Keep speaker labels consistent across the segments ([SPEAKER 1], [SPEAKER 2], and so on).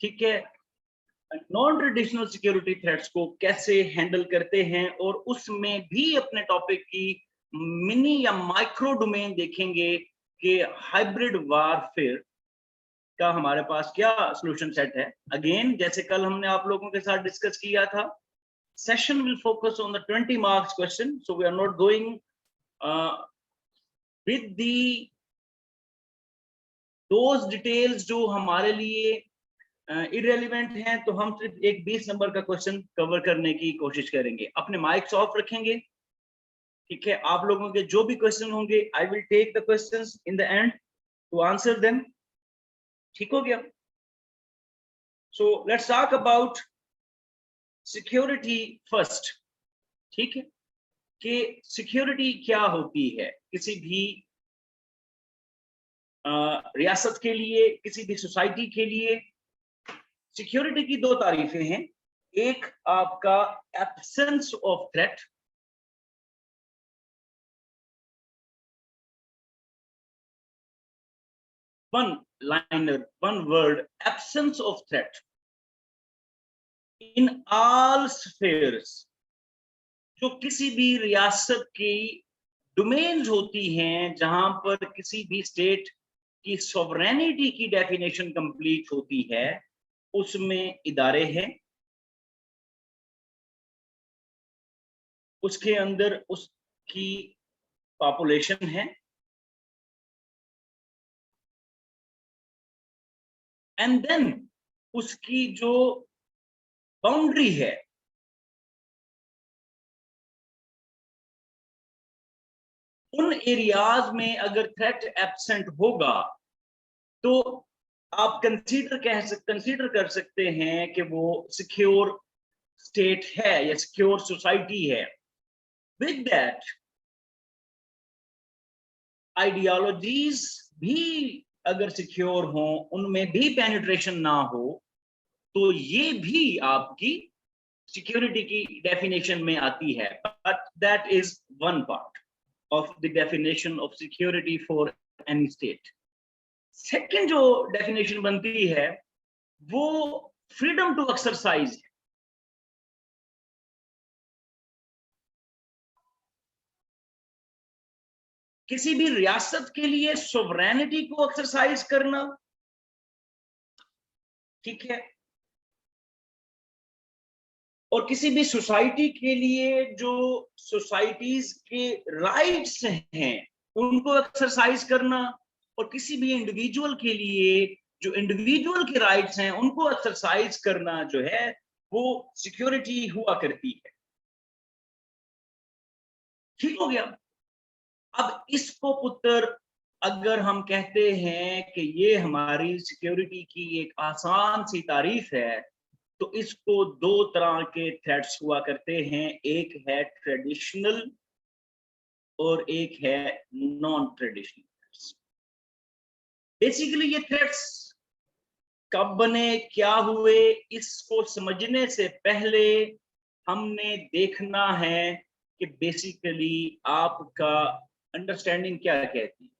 [SPEAKER 1] ठीक है, non traditional security threats को कैसे हैंडल करते हैं, और उसमें भी अपने टॉपिक की मिनी या माइक्रो डोमेन देखेंगे कि हाइब्रिड वारफेयर का हमारे पास क्या सॉल्यूशन सेट है। अगेन जैसे कल हमने आप लोगों के साथ डिस्कस किया था, session will focus on the 20 marks question, so we are not going with the those details जो हमारे लिए इररेलेवेंट हैं, तो हम सिर्फ एक 20 नंबर का क्वेश्चन कवर करने की कोशिश करेंगे। अपने माइक्स ऑफ रखेंगे, ठीक है। आप लोगों के जो भी क्वेश्चन होंगे, I will take the questions in the end to answer them. ठीक हो गया? So let's talk about security first. ठीक है, कि सिक्योरिटी क्या होती है किसी भी रियासत के लिए, किसी भी सोसाइटी के लिए। सिक्योरिटी की दो तारीफें हैं, एक आपका absence of threat, one liner, one word, absence of threat in all spheres. जो किसी भी रियासत की डोमेन्स होती हैं, जहां पर किसी भी स्टेट की सॉवरेनिटी की डेफिनेशन कंप्लीट होती है, उसमें इदारे हैं, उसके अंदर उसकी पॉपुलेशन है, एंड देन उसकी जो बाउंड्री है, उन एरियाज में अगर थ्रेट एब्सेंट होगा तो आप कंसीडर कर सकते हैं कि वो सिक्योर स्टेट है या सिक्योर सोसाइटी है। विद दैट आइडियोलॉजीज भी अगर सिक्योर हो, उनमें भी पेनिट्रेशन ना हो, तो ये भी आपकी सिक्योरिटी की डेफिनेशन में आती है। But that is one part of the definition of security for any state. Second जो डेफिनेशन बनती है वो फ्रीडम टू एक्सरसाइज है। किसी भी रियासत के लिए सोवरेनिटी को एक्सरसाइज करना, ठीक है, और किसी भी सोसाइटी के लिए जो सोसाइटीज के राइट्स हैं उनको एक्सरसाइज करना, और किसी भी इंडिविजुअल के लिए जो इंडिविजुअल के राइट्स हैं उनको एक्सरसाइज करना जो है वो सिक्योरिटी हुआ करती है। ठीक हो गया? अब इसको पुत्र अगर हम कहते हैं कि ये हमारी सिक्योरिटी की एक आसान सी तारीफ है, तो इसको दो तरह के थ्रेट्स हुआ करते हैं, एक है ट्रेडिशनल और एक है नॉन ट्रेडिशनल थ्रेट्स। बेसिकली ये थ्रेट्स कब बने, क्या हुए, इसको समझने से पहले हमने देखना है कि बेसिकली आपका अंडरस्टैंडिंग क्या कहती है।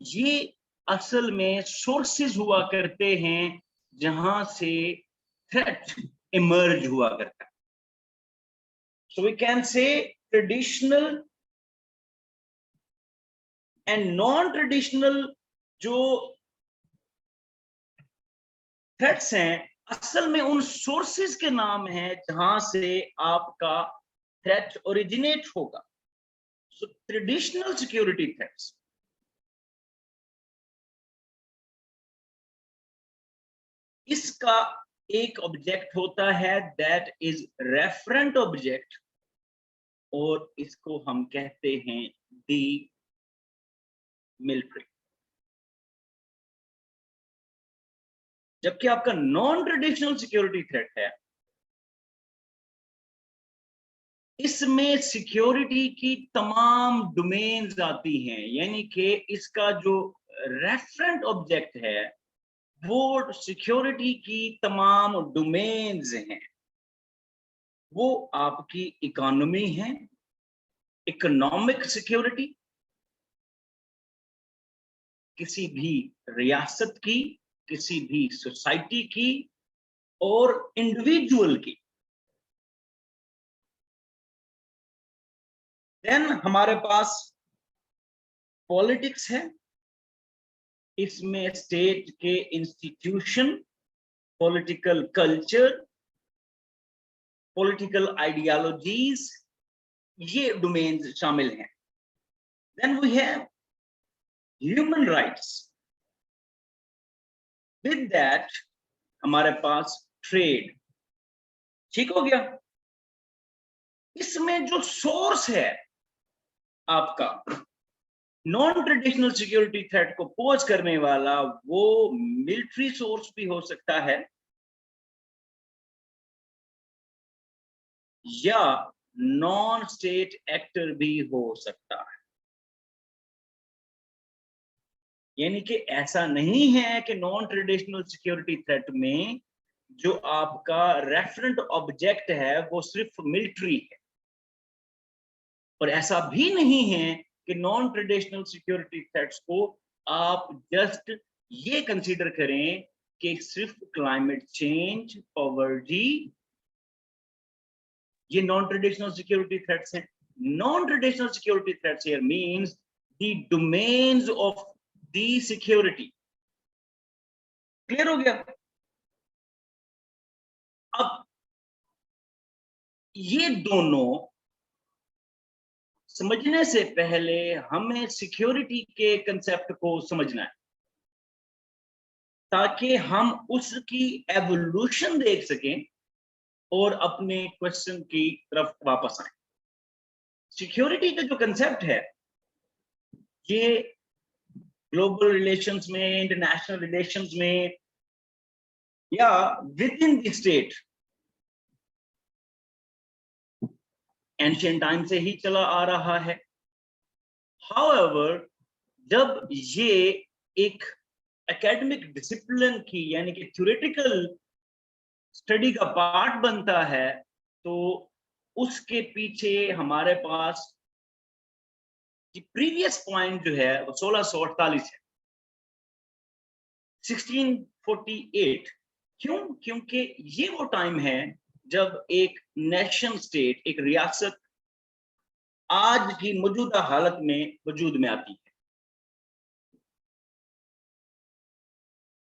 [SPEAKER 1] ये असल में सोर्सेज हुआ करते हैं जहां से थ्रेट इमर्ज हुआ करता है। So we can say traditional and non traditional जो थ्रेट्स हैं, असल में उन सोर्सेज के नाम हैं जहां से आपका थ्रेट ओरिजिनेट होगा। सो ट्रेडिशनल सिक्योरिटी थ्रेट्स, इसका एक ऑब्जेक्ट होता है दैट इज रेफरेंट ऑब्जेक्ट, और इसको हम कहते हैं दी मिलिट्री। जबकि आपका नॉन ट्रेडिशनल सिक्योरिटी थ्रेट है, इसमें सिक्योरिटी की तमाम डोमेन्स आती हैं, यानी कि इसका जो रेफरेंट ऑब्जेक्ट है वो सिक्योरिटी की तमाम डोमेन्स हैं। वो आपकी इकोनॉमी है, इकोनॉमिक सिक्योरिटी किसी भी रियासत की, किसी भी सोसाइटी की, और इंडिविजुअल की। देन हमारे पास पॉलिटिक्स है, इसमें स्टेट के institution, political culture, political ideologies, ये डोमेन्स शामिल हैं। Then we have human rights, with that हमारे पास ट्रेड। ठीक हो गया। इसमें जो सोर्स है आपका नॉन ट्रेडिशनल सिक्योरिटी थ्रेट को पोज करने वाला, वो मिलिट्री सोर्स भी हो सकता है या नॉन स्टेट एक्टर भी हो सकता है। यानी कि ऐसा नहीं है कि नॉन ट्रेडिशनल सिक्योरिटी थ्रेट में जो आपका रेफरेंट ऑब्जेक्ट है वो सिर्फ मिलिट्री है, और ऐसा भी नहीं है कि नॉन ट्रेडिशनल सिक्योरिटी थ्रेट्स को आप जस्ट ये कंसीडर करें कि सिर्फ क्लाइमेट चेंज, पॉवर्टी, ये नॉन ट्रेडिशनल सिक्योरिटी थ्रेट्स हैं। Non traditional security threats here means the domains of the security. Clear हो गया। अब ये दोनों समझने से पहले हमें सिक्योरिटी के कंसेप्ट को समझना है, ताकि हम उसकी एवोल्यूशन देख सकें और अपने क्वेश्चन की तरफ वापस आए। सिक्योरिटी का जो कंसेप्ट है, ये ग्लोबल रिलेशंस में, इंटरनेशनल रिलेशंस में या with in the state ancient time से ही चला आ रहा है। हाउएवर, जब ये एक एकेडमिक डिसिप्लिन की यानी कि थ्योरेटिकल स्टडी का पार्ट बनता है, तो उसके पीछे हमारे पास प्रीवियस पॉइंट जो है वो 1648 है, 1648। क्यों? क्योंकि ये वो टाइम है जब एक नेशन स्टेट, एक रियासत आज की मौजूदा हालत में वजूद में आती है।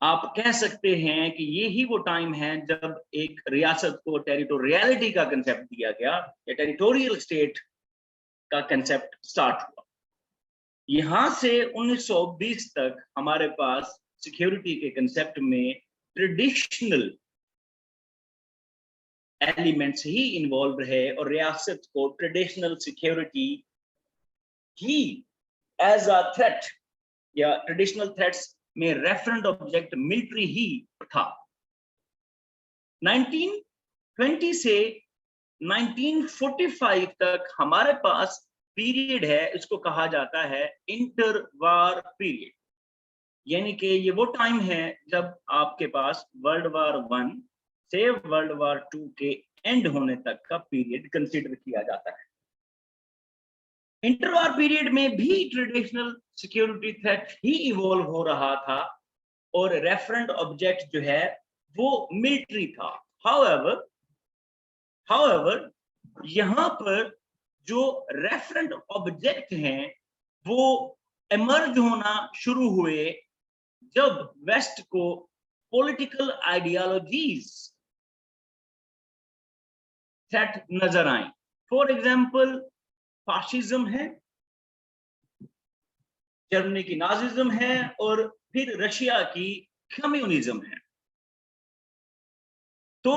[SPEAKER 1] आप कह सकते हैं कि ये ही वो टाइम है जब एक रियासत को टेरिटोरियलिटी का कंसेप्ट दिया गया या टेरिटोरियल स्टेट का कंसेप्ट स्टार्ट हुआ। यहां से 1920 तक हमारे पास सिक्योरिटी के कंसेप्ट में ट्रेडिशनल एलिमेंट्स ही इन्वॉल्व रहे और रियासत को ट्रेडिशनल सिक्योरिटी ही एज अ थ्रेट या ट्रेडिशनल थ्रेट्स में रेफरेंट ऑब्जेक्ट मिलिट्री ही था। 1920 से 1945 तक हमारे पास पीरियड है, इसको कहा जाता है इंटरवार पीरियड। यानी कि ये वो टाइम है जब आपके पास वर्ल्ड वार 1 से वर्ल्ड वार 2 के एंड होने तक का पीरियड कंसीडर किया जाता है। इंटरवार पीरियड में भी ट्रेडिशनल सिक्योरिटी थ्रेट ही इवॉल्व हो रहा था और रेफरेंट ऑब्जेक्ट जो है वो मिलिट्री था। हाउएवर यहां पर जो रेफरेंट ऑब्जेक्ट हैं वो एमर्ज होना शुरू हुए जब वेस्ट को पॉलिटिकल आइडियोलॉजीज थ्रेट नजर आई। फॉर एग्जांपल, फाशिज्म है, जर्मनी की नाजिज्म है और फिर रशिया की कम्युनिज्म है। तो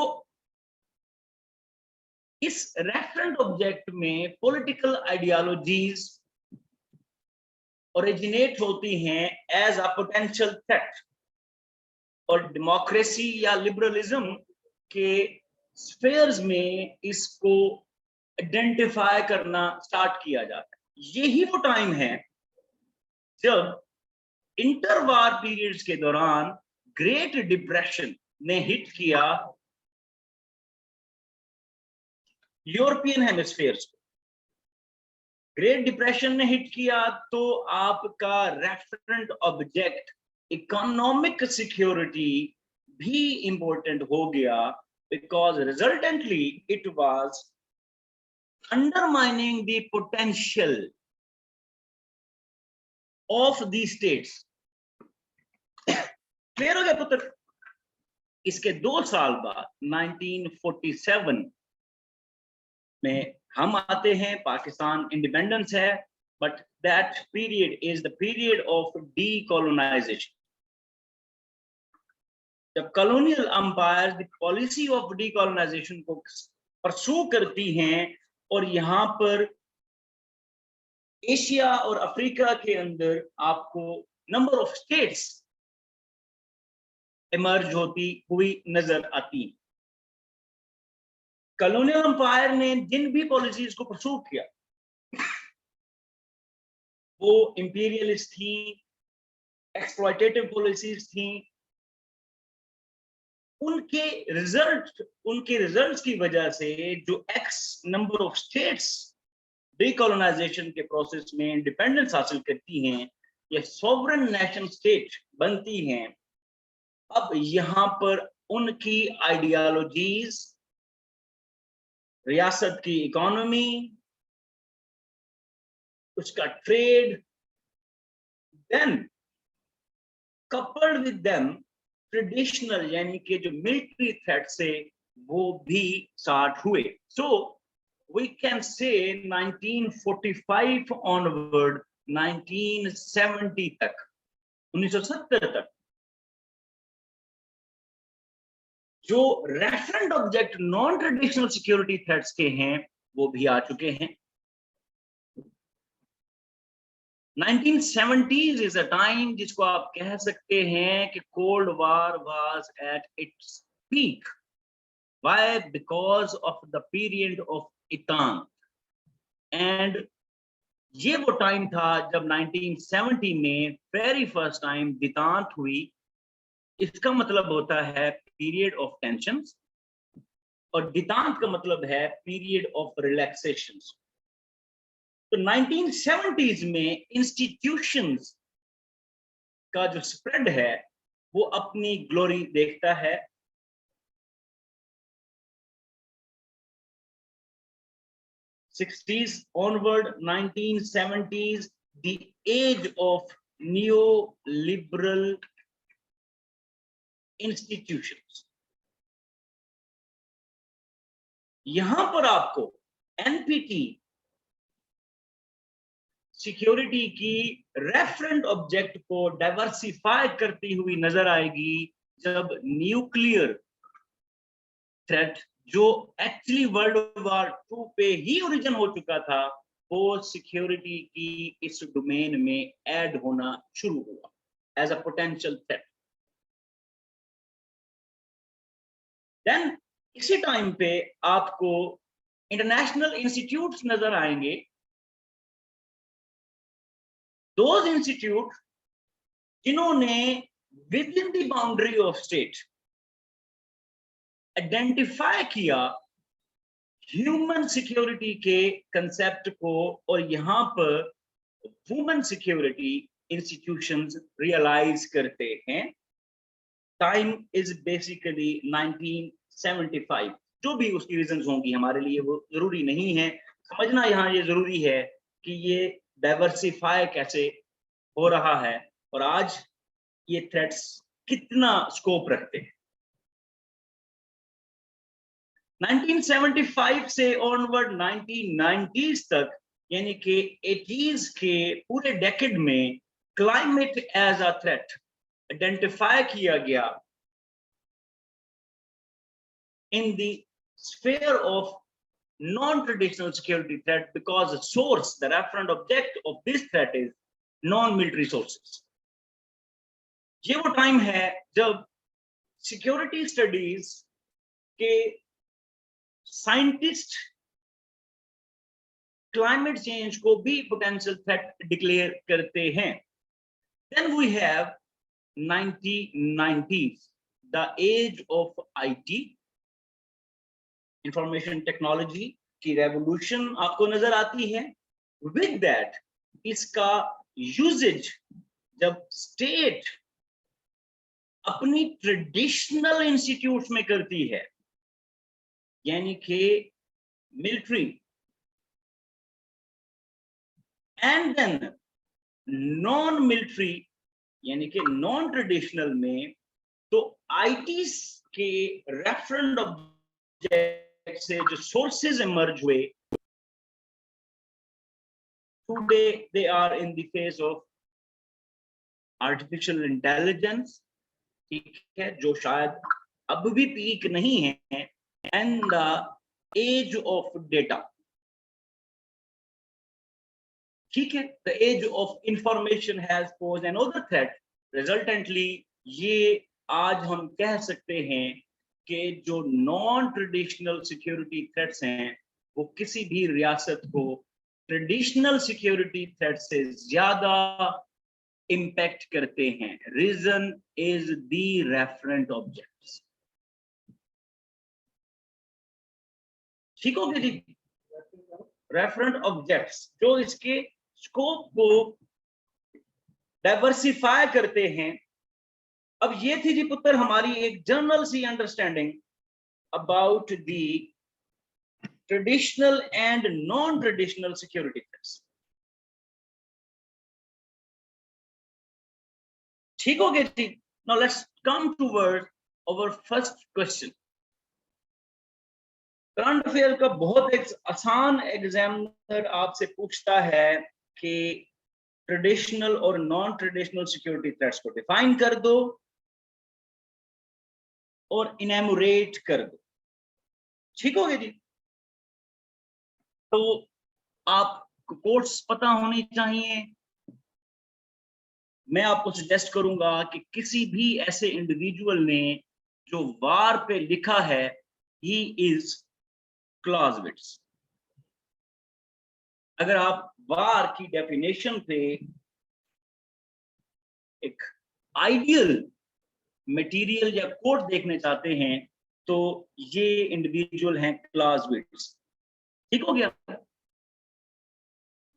[SPEAKER 1] इस रेफरेंट ऑब्जेक्ट में पॉलिटिकल आइडियोलॉजीज ओरिजिनेट होती हैं एज अ पोटेंशियल थ्रेट, और डेमोक्रेसी या लिबरलिज्म के स्फेयर्स में इसको आइडेंटिफाई करना स्टार्ट किया जाता है। यही वो टाइम है जब इंटरवार पीरियड्स के दौरान ग्रेट डिप्रेशन ने हिट किया यूरोपियन हेमिस्फीयर्स को। ग्रेट डिप्रेशन ने हिट किया तो आपका रेफरेंट ऑब्जेक्ट इकोनॉमिक सिक्योरिटी भी इम्पोर्टेंट हो गया, because resultantly it was undermining the potential of these states. Clear हो गया पुत्र? इसके 2 साल बाद 1947 में हम आते हैं, पाकिस्तान इंडिपेंडेंस है, but that period is the period of decolonization. जब colonial empire the policy of decolonization को परसू करती हैं और यहाँ पर एशिया और अफ्रीका के अंदर आपको नंबर ऑफ स्टेट्स इमर्ज होती हुई नजर आती। कॉलोनियल अंपायर ने जिन भी पॉलिसीज को परसू किया वो इंपीरियलिस्ट थी, एक्सप्लॉयटेटिव पॉलिसीज थी। उनके रिजल्ट्स की वजह से जो x number of states decolonisation के प्रोसेस में इंडिपेंडेंस हासिल करती हैं या सॉवरेन नेशन स्टेट बनती हैं, अब यहाँ पर उनकी आइडियोलॉजीज, रियासत की इकोनॉमी, उसका trade, then coupled with them traditional यानी कि जो मिलिट्री थ्रेट से वो भी स्टार्ट हुए। सो वी कैन से 1945 ऑनवर्ड 1970 तक, 1970 तक जो referent object non traditional security threats के हैं वो भी आ चुके हैं। 1970s इज अ टाइम जिसको आप कह सकते हैं कि cold war was at its peak. Why? Because of the period of इतान। एंड ये वो टाइम था जब 1970 में वेरी फर्स्ट टाइम दितांत हुई। इसका मतलब होता है पीरियड ऑफ टेंशंस और दितांत का मतलब है पीरियड ऑफ रिलैक्सेशंस। तो 1970s में इंस्टीट्यूशंस का जो स्प्रेड है वो अपनी ग्लोरी देखता है। '60s onward, 1970s, the age of neoliberal institutions। यहां पर आपको एनपीटी सिक्योरिटी की रेफरेंट ऑब्जेक्ट को डाइवर्सिफाई करती हुई नजर आएगी जब न्यूक्लियर थ्रेट, जो एक्चुअली वर्ल्ड वॉर 2 पे ही ओरिजिन हो चुका था, वो सिक्योरिटी की इस डोमेन में ऐड होना शुरू हुआ as a potential threat. Then इसी टाइम पे आपको इंटरनेशनल इंस्टीट्यूट्स नजर आएंगे। दोज इंस्टीट्यूट जिन्होंने within the boundary of state identify किया ह्यूमन सिक्योरिटी के कंसेप्ट को और यहां पर वुमेन सिक्योरिटी इंस्टीट्यूशंस रियलाइज करते हैं। Time is basically 1975। जो भी उसकी रीजंस होंगी हमारे लिए वो जरूरी नहीं है, समझना यहाँ ये जरूरी है कि ये डाइवर्सिफाई कैसे हो रहा है और आज ये थ्रेट्स कितना स्कोप रखते हैं। 1975 से ऑनवर्ड 1990s तक यानी कि 80s के पूरे डेकेड में climate as a threat identify किया गया in the sphere of non-traditional security threat because the source, the referent object of this threat is non-military sources। ये वो टाइम है जब सिक्योरिटी स्टडीज के साइंटिस्ट क्लाइमेट चेंज को भी पोटेंशियल थ्रेट डिक्लेयर करते हैं। Then we have 1990s, the age of IT, information technology की रेवोल्यूशन आपको नजर आती है। विद दैट इसका यूजेज जब स्टेट अपनी ट्रेडिशनल इंस्टीट्यूट में करती है, यानी कि military, and then non military यानी कि नॉन ट्रेडिशनल में तो आईटी के रेफरेंट ऑब्जेक्ट से जो सोर्सेज इमर्ज हुए, today they are in the phase of artificial intelligence, ठीक है, जो शायद अब भी पीक नहीं है, and the age of data, ठीक है, the age of information has posed another threat. Resultantly ये आज हम कह सकते हैं कि जो नॉन ट्रेडिशनल सिक्योरिटी थ्रेट्स हैं वो किसी भी रियासत को ट्रेडिशनल सिक्योरिटी थ्रेट से ज्यादा इम्पैक्ट करते हैं। Reason is the referent objects. ठीक हो गया जी? रेफरेंट ऑब्जेक्ट्स जो इसके स्कोप को डाइवर्सिफाई करते हैं। अब ये थी जी पुत्र हमारी एक general see understanding about the traditional and non traditional security threats. ठीक हो गया जी? Now let's come toward our first question. Current affair का बहुत एक आसान एग्जामिनर आपसे पूछता है कि ट्रेडिशनल और नॉन ट्रेडिशनल सिक्योरिटी थ्रेट्स को डिफाइन कर दो और इनैमोरेट कर दो। ठीक हो गया जी? तो आपको कोर्स पता होनी चाहिए। मैं आपको सजेस्ट करूंगा कि किसी भी ऐसे इंडिविजुअल ने जो वार पे लिखा है, ही इज क्लाउज़विट्ज़। अगर आप वार की डेफिनेशन पे एक आइडियल मटेरियल या कोड देखने चाहते हैं तो ये इंडिविजुअल हैं क्लाउज़विट्ज़। ठीक हो गया?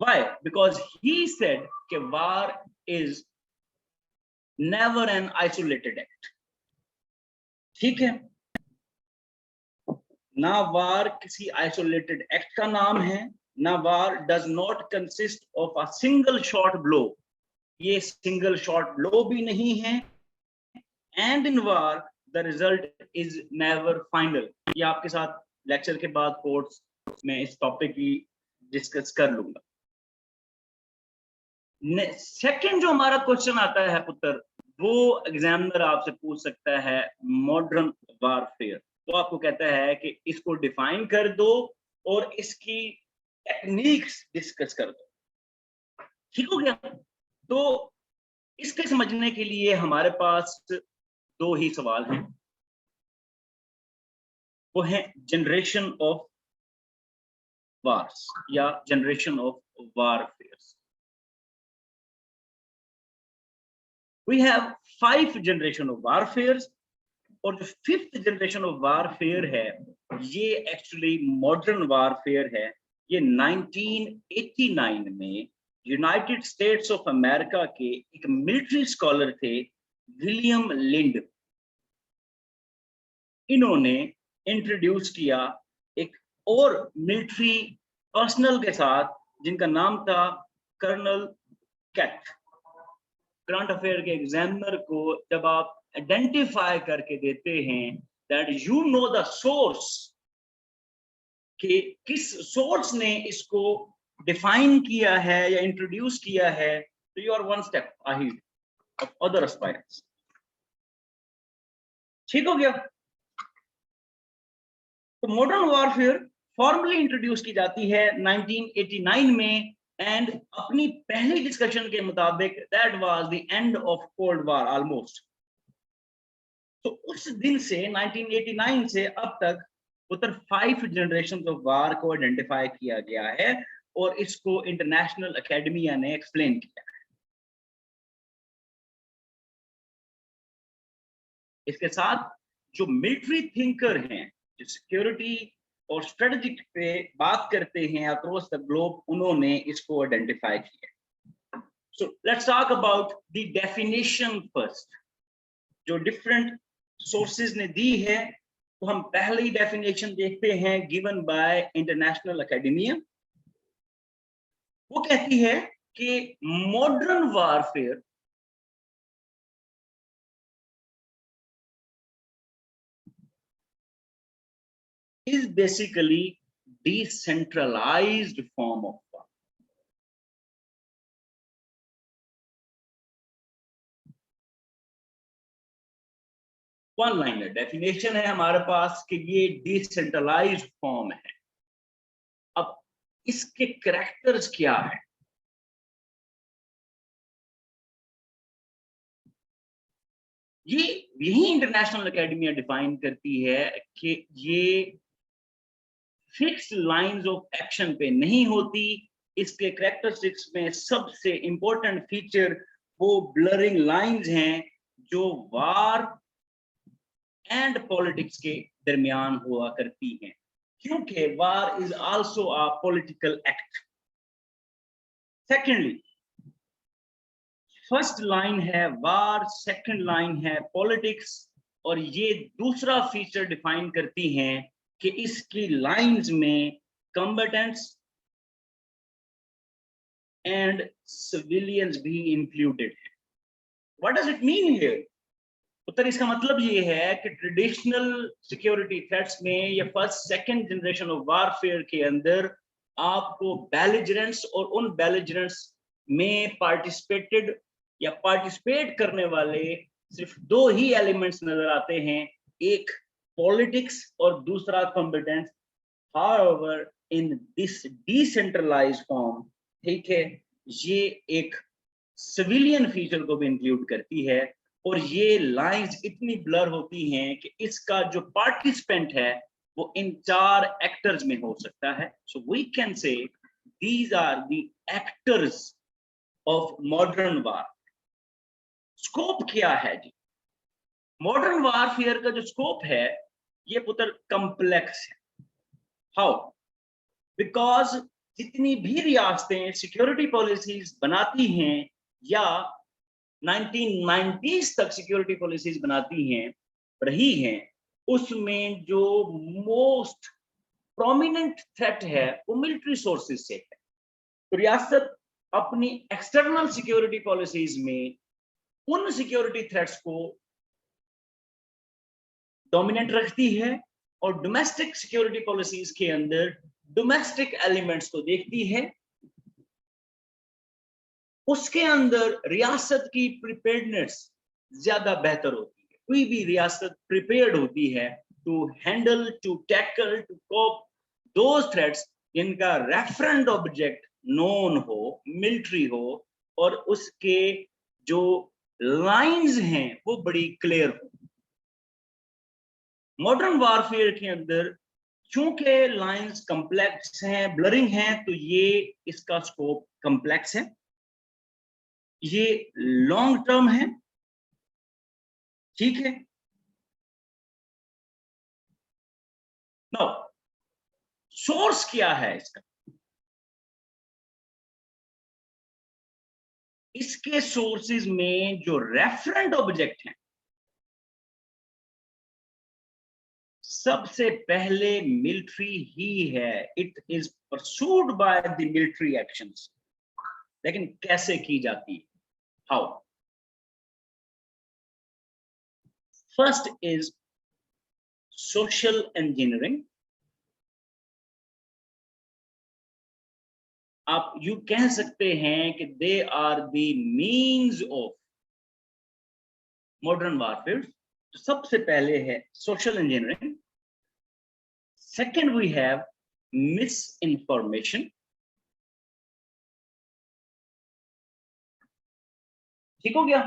[SPEAKER 1] Why? Because he said कि war is never an isolated act. ठीक है? ना वार किसी आइसोलेटेड एक्ट का नाम है, ना war does not consist of a single shot blow, ये सिंगल शॉट ब्लो भी नहीं है, and in war the result is never final. ये आपके साथ लेक्चर के बाद कोर्स में इस टॉपिक की डिस्कस कर लूंगा। सेकंड जो हमारा क्वेश्चन आता है पुत्र, वो एग्जामिनर आपसे पूछ सकता है मॉडर्न वारफेयर। तो आपको कहता है कि इसको डिफाइन कर दो और इसकी टेक्निक्स डिस्कस कर दो। ठीक हो गया? तो इसके समझने के लिए हमारे पास दो ही सवाल हैं, वो है जनरेशन ऑफ वार्स या generation of warfares. We have 5 generation of warfares और जो 5th जनरेशन ऑफ वारफेयर है ये एक्चुअली मॉडर्न वारफेयर है। ये 1989 में यूनाइटेड स्टेट्स ऑफ अमेरिका के एक मिलिट्री स्कॉलर थे विलियम लिंड, इन्होंने इंट्रोड्यूस किया एक और मिलिट्री पर्सनल के साथ जिनका नाम था कर्नल कैट। करंट अफेयर के एग्जामिनर को जब आप आइडेंटिफाई करके देते हैं that you know the source, कि किस सोर्स ने इसको डिफाइन किया है या इंट्रोड्यूस किया है, तो you are one step ahead of other aspirants. ठीक हो गया? तो मॉडर्न वॉरफेयर फॉर्मली इंट्रोड्यूस की जाती है 1989 में, एंड अपनी पहली डिस्कशन के मुताबिक that was the end of cold war almost. तो उस दिन से 1989 से अब तक उधर 5 जनरेशन ऑफ वार को आइडेंटिफाई किया गया है और इसको इंटरनेशनल एकेडमिया ने एक्सप्लेन किया है। इसके साथ जो मिलिट्री थिंकर हैं, जो सिक्योरिटी और स्ट्रेटजिक पे बात करते हैं अक्रॉस द ग्लोब, उन्होंने इसको आइडेंटिफाई किया। सो let's talk about the definition first. जो डिफरेंट सोर्सेज ने दी है, तो हम पहली डेफिनेशन देखते हैं गिवन बाय इंटरनेशनल एकेडमिया। वो कहती है कि modern warfare is basically decentralized form of war. One liner definition है हमारे पास कि ये डिसेंट्रलाइज्ड फॉर्म है। अब इसके कैरेक्टर्स क्या है? ये यही इंटरनेशनल एकेडमी डिफाइन करती है कि ये फिक्स्ड लाइंस ऑफ एक्शन पे नहीं होती। इसके कैरेक्टरिस्टिक्स में सबसे इंपॉर्टेंट फीचर वो ब्लरिंग लाइंस हैं जो वार एंड पॉलिटिक्स के दरमियान हुआ करती हैं, क्योंकि वार is also a political act. Secondly, first line है वार, सेकंड लाइन है पॉलिटिक्स, और ये दूसरा फीचर डिफाइन करती हैं कि इसकी लाइंस में कॉम्बेटेंट्स एंड सिविलियंस भी इंक्लूडेड है। What does it mean here? उत्तर इसका मतलब ये है कि ट्रेडिशनल सिक्योरिटी थ्रेट्स में या first second generation of warfare के अंदर आपको बेलिजरेंट्स और उन बेलिजरेंट्स में पार्टिसिपेट करने वाले सिर्फ दो ही एलिमेंट्स नजर आते हैं, एक पॉलिटिक्स और दूसरा combatants. However in this decentralized form, ठीक है, ये एक सिविलियन फीचर को भी इंक्लूड करती है, और ये लाइंस इतनी ब्लर होती हैं कि इसका जो पार्टिसिपेंट है वो इन चार एक्टर्स में हो सकता है। So we can say these are the actors of modern war. Scope क्या है जी? मॉडर्न वारफेयर का जो स्कोप है ये पुत्र कॉम्प्लेक्स है। हाउ? बिकॉज जितनी भी रियासतें सिक्योरिटी पॉलिसीज बनाती हैं या 1990s तक सिक्योरिटी पॉलिसीज बनाती हैं रही हैं, उसमें जो मोस्ट प्रोमिनेंट थ्रेट है वो मिलिट्री सोर्सेज से है। तो रियासत अपनी एक्सटर्नल सिक्योरिटी पॉलिसीज में उन सिक्योरिटी थ्रेट्स को डोमिनेंट रखती है और डोमेस्टिक सिक्योरिटी पॉलिसीज के अंदर डोमेस्टिक एलिमेंट्स को देखती है। उसके अंदर रियासत की प्रिपेयर्डनेस ज्यादा बेहतर होती है। कोई भी रियासत प्रिपेयर्ड होती है to handle, to tackle, to cope those threats जिनका रेफरेंट ऑब्जेक्ट नोन हो, मिलिट्री हो, और उसके जो लाइंस हैं वो बड़ी क्लियर हो। मॉडर्न वारफेयर के अंदर चूंकि लाइंस कॉम्प्लेक्स हैं, ब्लरिंग हैं, तो ये इसका स्कोप कॉम्प्लेक्स है, ये लॉन्ग टर्म है, ठीक है। नाउ सोर्स क्या है इसका? इसके सोर्सेज में जो रेफरेंट ऑब्जेक्ट हैं, सबसे पहले मिलिट्री ही है। It is pursued by the military actions. लेकिन कैसे की जाती है? How? First is social engineering. आप यू कह सकते हैं कि they are the means of modern warfare. तो सबसे पहले है social engineering. Second we have misinformation. ठीक हो गया?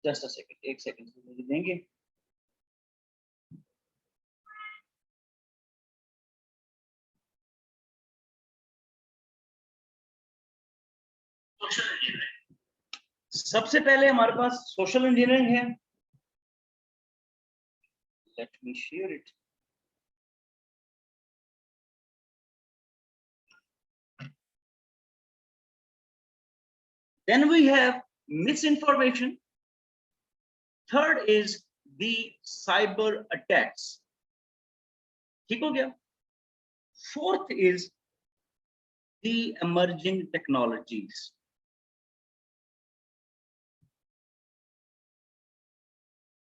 [SPEAKER 1] जस्ट अ सेकेंड, एक सेकेंड मुझे देंगे। सोशल इंजीनियरिंग, सबसे पहले हमारे पास सोशल इंजीनियरिंग है। Let me share it. Then we have misinformation. Third is the cyber attacks, ठीक हो गया। Fourth is the emerging technologies,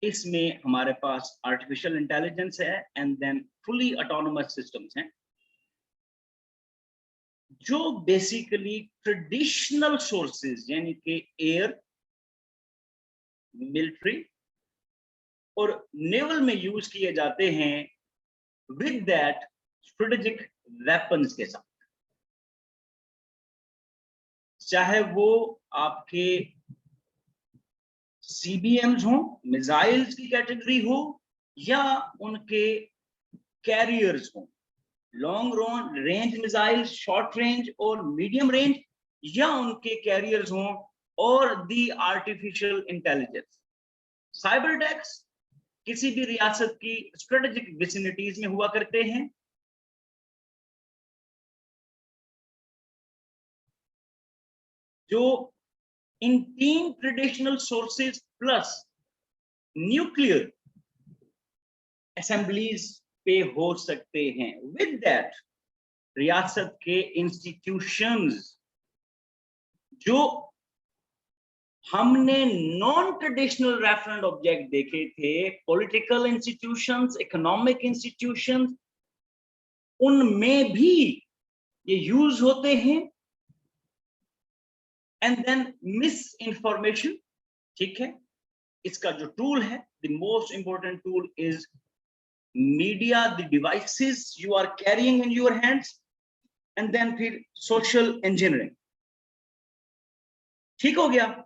[SPEAKER 1] इसमें हमारे पास आर्टिफिशियल इंटेलिजेंस है and then fully autonomous systems हैं, जो बेसिकली ट्रेडिशनल सोर्सेज यानी कि एयर, मिलिट्री और नेवल में यूज किए जाते हैं विद दैट स्ट्रेटेजिक वेपन्स के साथ, चाहे वो आपके सीबीएम्स हो, मिसाइल्स की कैटेगरी हो, या उनके कैरियर्स हो, long range missile, short range और मीडियम रेंज, या उनके कैरियर्स हों और दी आर्टिफिशियल इंटेलिजेंस। साइबर अटैक्स किसी भी रियासत की स्ट्रेटेजिक विसिनिटीज में हुआ करते हैं, जो इन 3 traditional sources plus nuclear assemblies पे हो सकते हैं। विद दैट रियासत के इंस्टीट्यूशंस, जो हमने नॉन ट्रेडिशनल रेफरेंस ऑब्जेक्ट देखे थे, पॉलिटिकल इंस्टीट्यूशंस, इकोनॉमिक इंस्टीट्यूशंस, उनमें भी ये यूज होते हैं। एंड देन मिस इंफॉर्मेशन, ठीक है, इसका जो टूल है, the most important tool is media, the devices you are carrying in your hands, and then फिर सोशल इंजीनियरिंग, ठीक हो गया।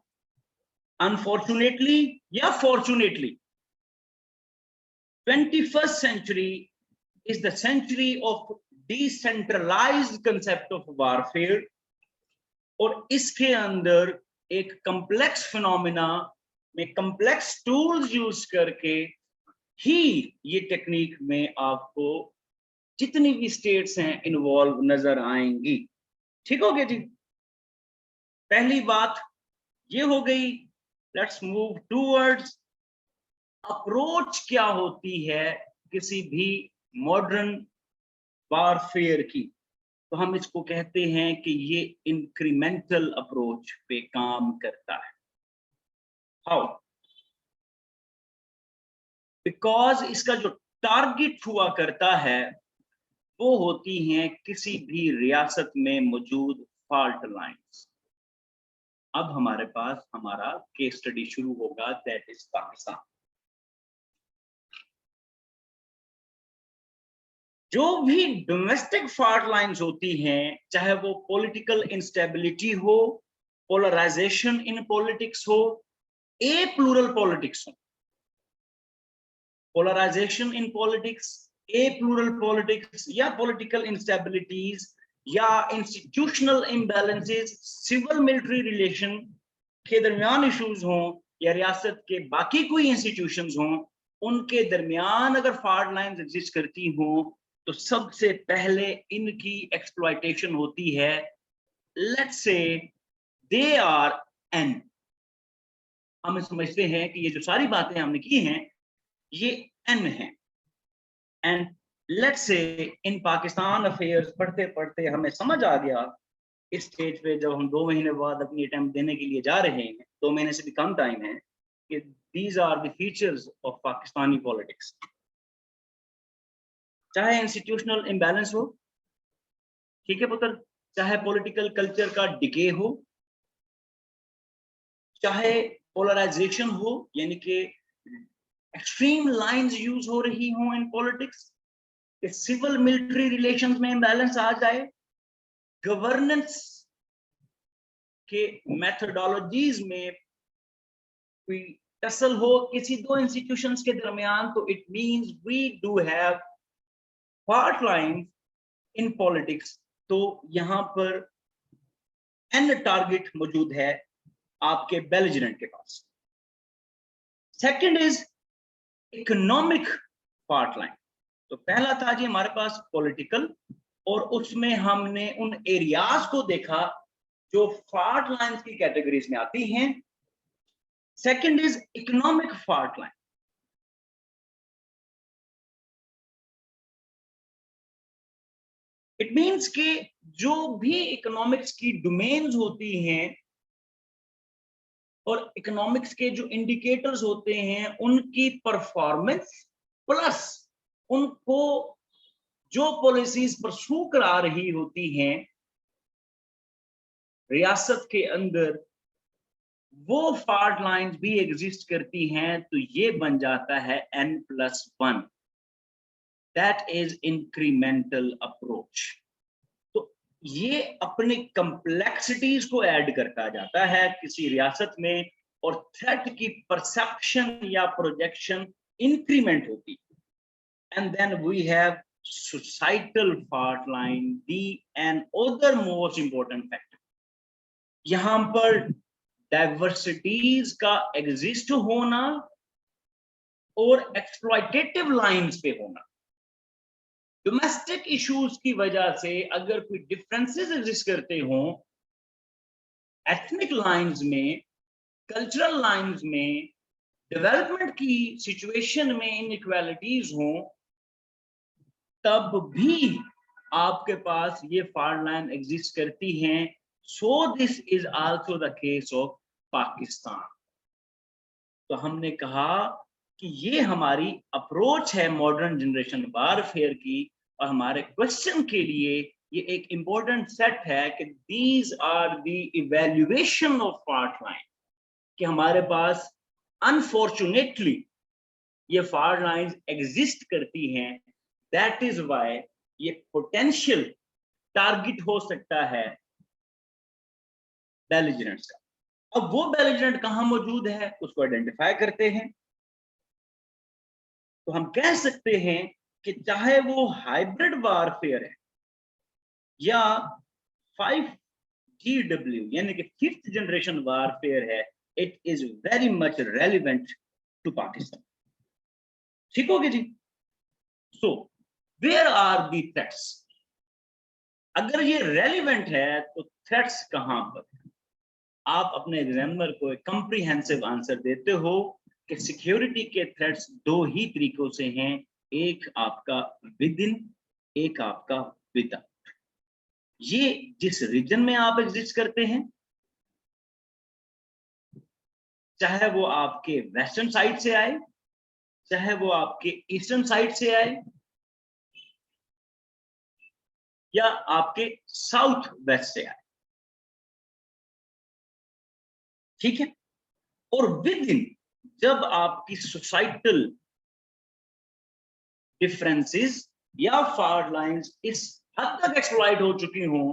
[SPEAKER 1] अनफॉर्चुनेटली या fortunately 21st century is the century of decentralized concept of warfare, और इसके अंदर एक कम्प्लेक्स फिनोमिना में कम्प्लेक्स टूल्स यूज करके ही ये टेक्निक में आपको जितनी भी स्टेट्स हैं इन्वॉल्व नजर आएंगी, ठीक हो गया जी। पहली बात ये हो गई। लेट्स मूव टूवर्ड्स अप्रोच क्या होती है किसी भी मॉडर्न वारफेयर की। तो हम इसको कहते हैं कि ये इंक्रीमेंटल अप्रोच पे काम करता है। हाउ? बिकॉज इसका जो टारगेट हुआ करता है वो होती हैं किसी भी रियासत में मौजूद फॉल्ट लाइंस। अब हमारे पास हमारा केस स्टडी शुरू होगा, दैट इज पाकिस्तान। जो भी डोमेस्टिक फॉल्ट लाइंस होती हैं, चाहे वो पॉलिटिकल इंस्टेबिलिटी हो, पोलराइजेशन इन पॉलिटिक्स हो, ए प्लूरल पॉलिटिक्स हो, polarisation in politics, a plural politics, या पॉलिटिकल इंस्टेबिलिटीज, या institutional imbalances, civil military relation के दरमियान इश्यूज हों, या रियासत के बाकी कोई इंस्टीट्यूशंस हों, उनके दरमियान अगर फॉल्ट लाइंस एग्जिस्ट करती हों, तो सबसे पहले इनकी एक्सप्लॉयटेशन होती है। Let's say they are N, हम समझते हैं कि ये जो सारी बातें हमने की हैं ये एन है। And let's say in Pakistan affairs पढ़ते पढ़ते हमें समझ आ गया इस स्टेज पे, जब हम 2 महीने बाद अपनी अटेम्प्ट देने के लिए जा रहे हैं, 2 महीने से भी कम टाइम है, कि these are the features of Pakistani politics. चाहे इंस्टीट्यूशनल इम्बैलेंस हो, ठीक है पुत्र, चाहे पॉलिटिकल कल्चर का डिके हो, चाहे पोलराइजेशन हो, यानी कि एक्सट्रीम लाइंस यूज हो रही हो in politics, civil military relations में इम्बैलेंस आ जाए, गवर्नेंस के मेथोडोलॉजीज में कोई टसल हो किसी 2 इंस्टीट्यूशंस के दरमियान, तो it means we do have fault lines in politics. तो यहां पर एन टारगेट मौजूद है आपके बेलिजेरेंट के पास। Second is economic fault line. तो पहला था जी हमारे पास पॉलिटिकल, और उसमें हमने उन एरियाज को देखा जो फॉल्ट लाइंस की कैटेगरीज में आती हैं, second is economic fault line. It means कि जो भी इकोनॉमिक्स की डोमेन्स होती हैं और इकोनॉमिक्स के जो इंडिकेटर्स होते हैं उनकी परफॉर्मेंस प्लस उनको जो पॉलिसीज परस्यू करा रही होती हैं रियासत के अंदर, वो फॉल्ट लाइंस भी एग्जिस्ट करती हैं, तो ये बन जाता है N+1। That is incremental approach. तो ये अपनी कम्प्लेक्सिटीज को ऐड करता जाता है किसी रियासत में, और थ्रेट की परसेप्शन या प्रोजेक्शन इंक्रीमेंट होती है। And then we have societal fault line, the and other most important factor. यहां पर डाइवर्सिटीज का एग्जिस्ट होना और एक्सप्लॉयटेटिव लाइंस पे होना। डोमेस्टिक इश्यूज की वजह से अगर कोई डिफरेंसेस एग्जिस्ट करते हों एथनिक लाइंस में, कल्चरल लाइंस में, डेवलपमेंट की सिचुएशन में इनइक्वालिटीज हों, तब भी आपके पास ये फॉल्ट लाइन एग्जिस्ट करती हैं। So this is also the case of Pakistan. तो हमने कहा कि ये हमारी अप्रोच है मॉडर्न जनरेशन वारफेयर की, और हमारे क्वेश्चन के लिए ये एक इंपॉर्टेंट सेट है कि these are the evaluation of fault line, कि हमारे पास अनफॉर्चुनेटली ये फॉल्ट लाइंस एग्जिस्ट करती हैं। दैट इज व्हाई ये पोटेंशियल टारगेट हो सकता है बेलिजरेंट्स का। अब वो बेलिजरेंट कहां मौजूद है उसको आइडेंटिफाई करते हैं। तो हम कह सकते हैं कि चाहे वो हाइब्रिड वारफेयर है या 5GW यानी कि 5th जनरेशन वारफेयर है, it is very much relevant to Pakistan. ठीक होगी जी। So where are the threats? अगर ये रेलिवेंट है तो थ्रेट्स कहां पर? आप अपने एग्जामिनर को एक कंप्रीहेंसिव आंसर देते हो कि सिक्योरिटी के थ्रेट्स दो ही तरीकों से हैं, एक आपका विद इन, एक आपका विदाउट। ये जिस रीजन में आप एग्जिस्ट करते हैं, चाहे वो आपके वेस्टर्न साइड से आए, चाहे वो आपके ईस्टर्न साइड से आए, या आपके साउथ वेस्ट से आए, ठीक है। और विद इन, जब आपकी सोसाइटल डिफरेंसेस या फॉल्ट लाइंस इस हद तक एक्सप्लॉइट हो चुकी हों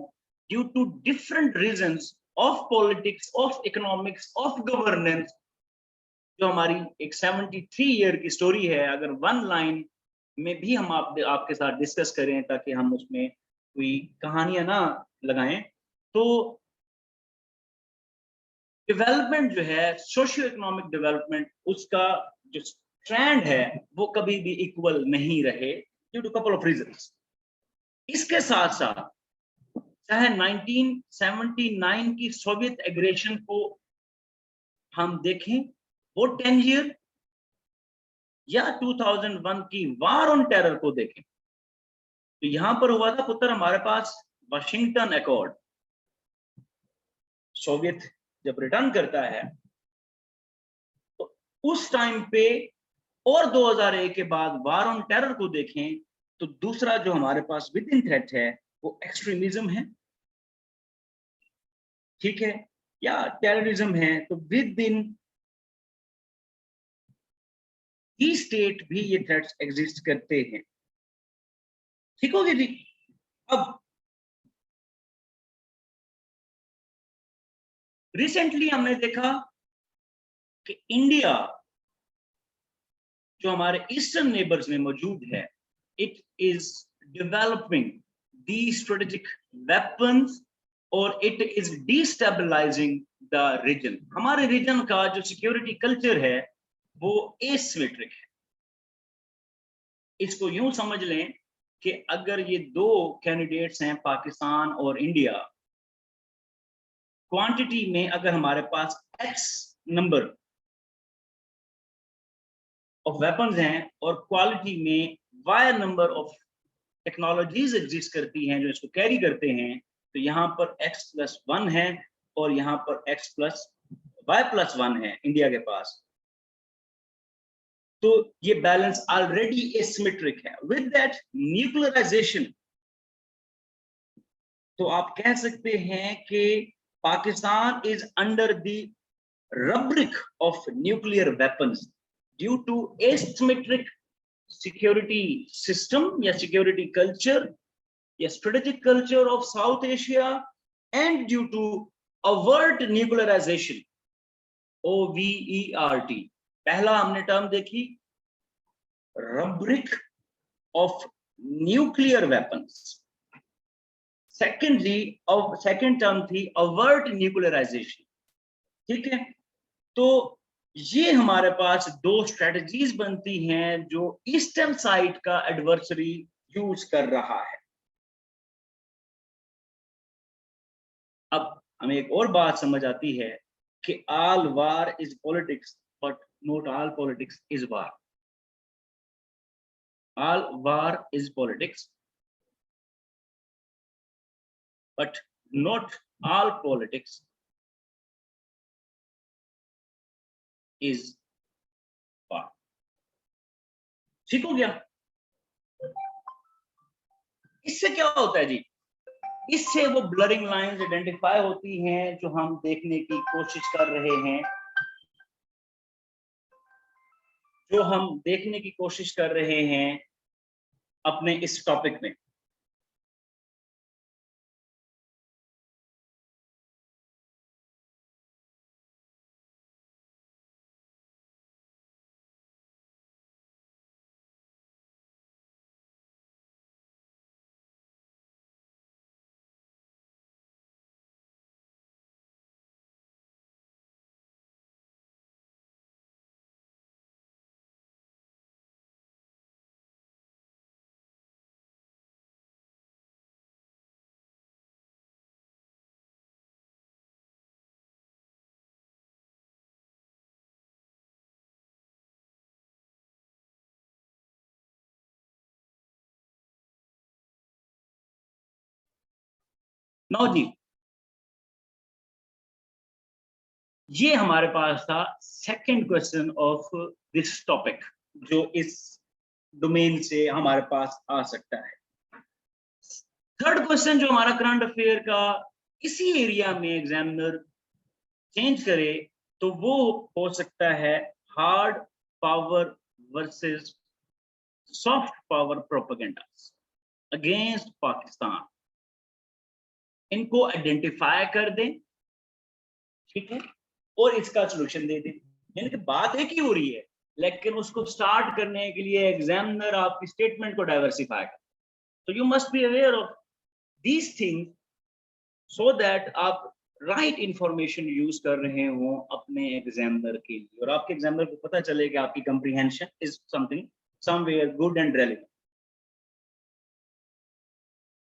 [SPEAKER 1] due to different reasons of politics, of economics, of governance, जो हमारी एक 73 ईयर की स्टोरी है, अगर वन लाइन में भी हम आपके साथ डिस्कस करें ताकि हम उसमें कोई कहानियां ना लगाएं, तो डेवलपमेंट जो है, सोशियो इकोनॉमिक डेवलपमेंट, उसका जो ट्रेंड है वो कभी भी इक्वल नहीं रहे due to couple of reasons. इसके साथ साथ चाहे 1979 की सोवियत एग्रेशन को हम देखें, वो 10 ईयर, या 2001 की वार ऑन टेरर को देखें, तो यहां पर हुआ था पुत्र हमारे पास वाशिंगटन अकॉर्ड। सोवियत जब रिटर्न करता है तो उस टाइम पे, और 2001 के बाद वार ऑन टेरर को देखें, तो दूसरा जो हमारे पास विद इन थ्रेट है वो एक्सट्रीमिज्म है, ठीक है, या टेररिज्म है। तो विद इन ई स्टेट भी ये थ्रेट्स एग्जिस्ट करते हैं, ठीक हो गया जी। अब रिसेंटली हमने देखा कि इंडिया जो हमारे ईस्टर्न नेबर्स में मौजूद है, it is developing the strategic weapons और it is destabilising the region. हमारे रीजन का जो सिक्योरिटी कल्चर है वो एसिमेट्रिक है। इसको यूं समझ लें कि अगर ये दो कैंडिडेट्स हैं पाकिस्तान और इंडिया, क्वांटिटी में अगर हमारे पास एक्स नंबर ऑफ वेपन्स हैं और क्वालिटी में Y number of technologies exist करती हैं जो इसको कैरी करते हैं, तो यहाँ पर x+1 है और यहाँ पर x+y+1 है इंडिया के पास। तो ये बैलेंस ऑलरेडी एसिमेट्रिक है। विद दैट न्यूक्लियराइजेशन, तो आप कह सकते हैं कि Pakistan is under the rubric of nuclear weapons due to asymmetric security system या security culture या strategic culture of South Asia and due to overt nuclearization, OVERT। पहला हमने टर्म देखी rubric of nuclear weapons, second term थी overt nuclearization। ठीक है, तो ये हमारे पास दो स्ट्रेटजीज बनती हैं जो ईस्टर्न साइड का एडवर्सरी यूज कर रहा है। अब हमें एक और बात समझ आती है कि all war is politics but not all politics is war. All war is politics but not all politics is वार। ठीक हो गया? इससे क्या होता है जी? इससे वो ब्लरिंग लाइंस आइडेंटिफाई होती हैं जो हम देखने की कोशिश कर रहे हैं, जो हम देखने की कोशिश कर रहे हैं अपने इस टॉपिक में। नाउ जी, ये हमारे पास था second question of this topic जो इस डोमेन से हमारे पास आ सकता है। थर्ड क्वेश्चन जो हमारा करंट अफेयर का इसी एरिया में एग्जामिनर चेंज करे तो वो हो सकता है hard power versus soft power propaganda against Pakistan. इनको आइडेंटिफाई कर दें, ठीक है, और इसका सॉल्यूशन दे दें। यानी कि बात एक ही हो रही है, लेकिन उसको स्टार्ट करने के लिए एग्जामिनर आपकी स्टेटमेंट को डाइवर्सिफाई कर। तो you must be aware of these things so that आप राइट इंफॉर्मेशन यूज कर रहे हो अपने एग्जामिनर के लिए, और आपके एग्जामिनर को पता चले कि आपकी comprehension is something somewhere good and relevant.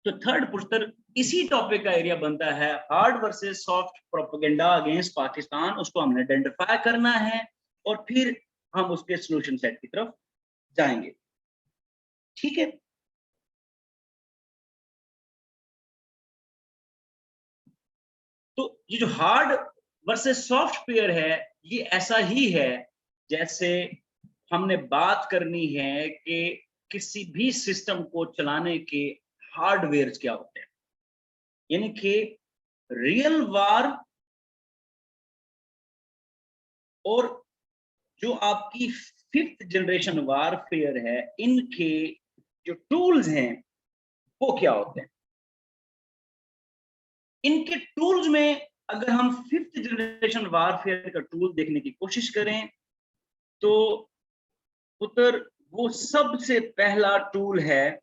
[SPEAKER 1] तो थर्ड पुस्तर इसी टॉपिक का एरिया बनता है, hard versus soft propaganda against Pakistan. उसको हमने आइडेंटिफाई करना है और फिर हम उसके सॉल्यूशन सेट की तरफ जाएंगे। ठीक है, तो ये जो हार्ड वर्सेस सॉफ्ट पेयर है, ये ऐसा ही है जैसे हमने बात करनी है कि किसी भी सिस्टम को चलाने के हार्डवेयर क्या होते हैं। यानी कि रियल वार और जो आपकी फिफ्थ जनरेशन वारफेयर है, इनके जो टूल्स हैं वो क्या होते हैं। इनके टूल्स में अगर हम फिफ्थ जनरेशन वारफेयर का टूल देखने की कोशिश करें तो उत्तर वो सबसे पहला टूल है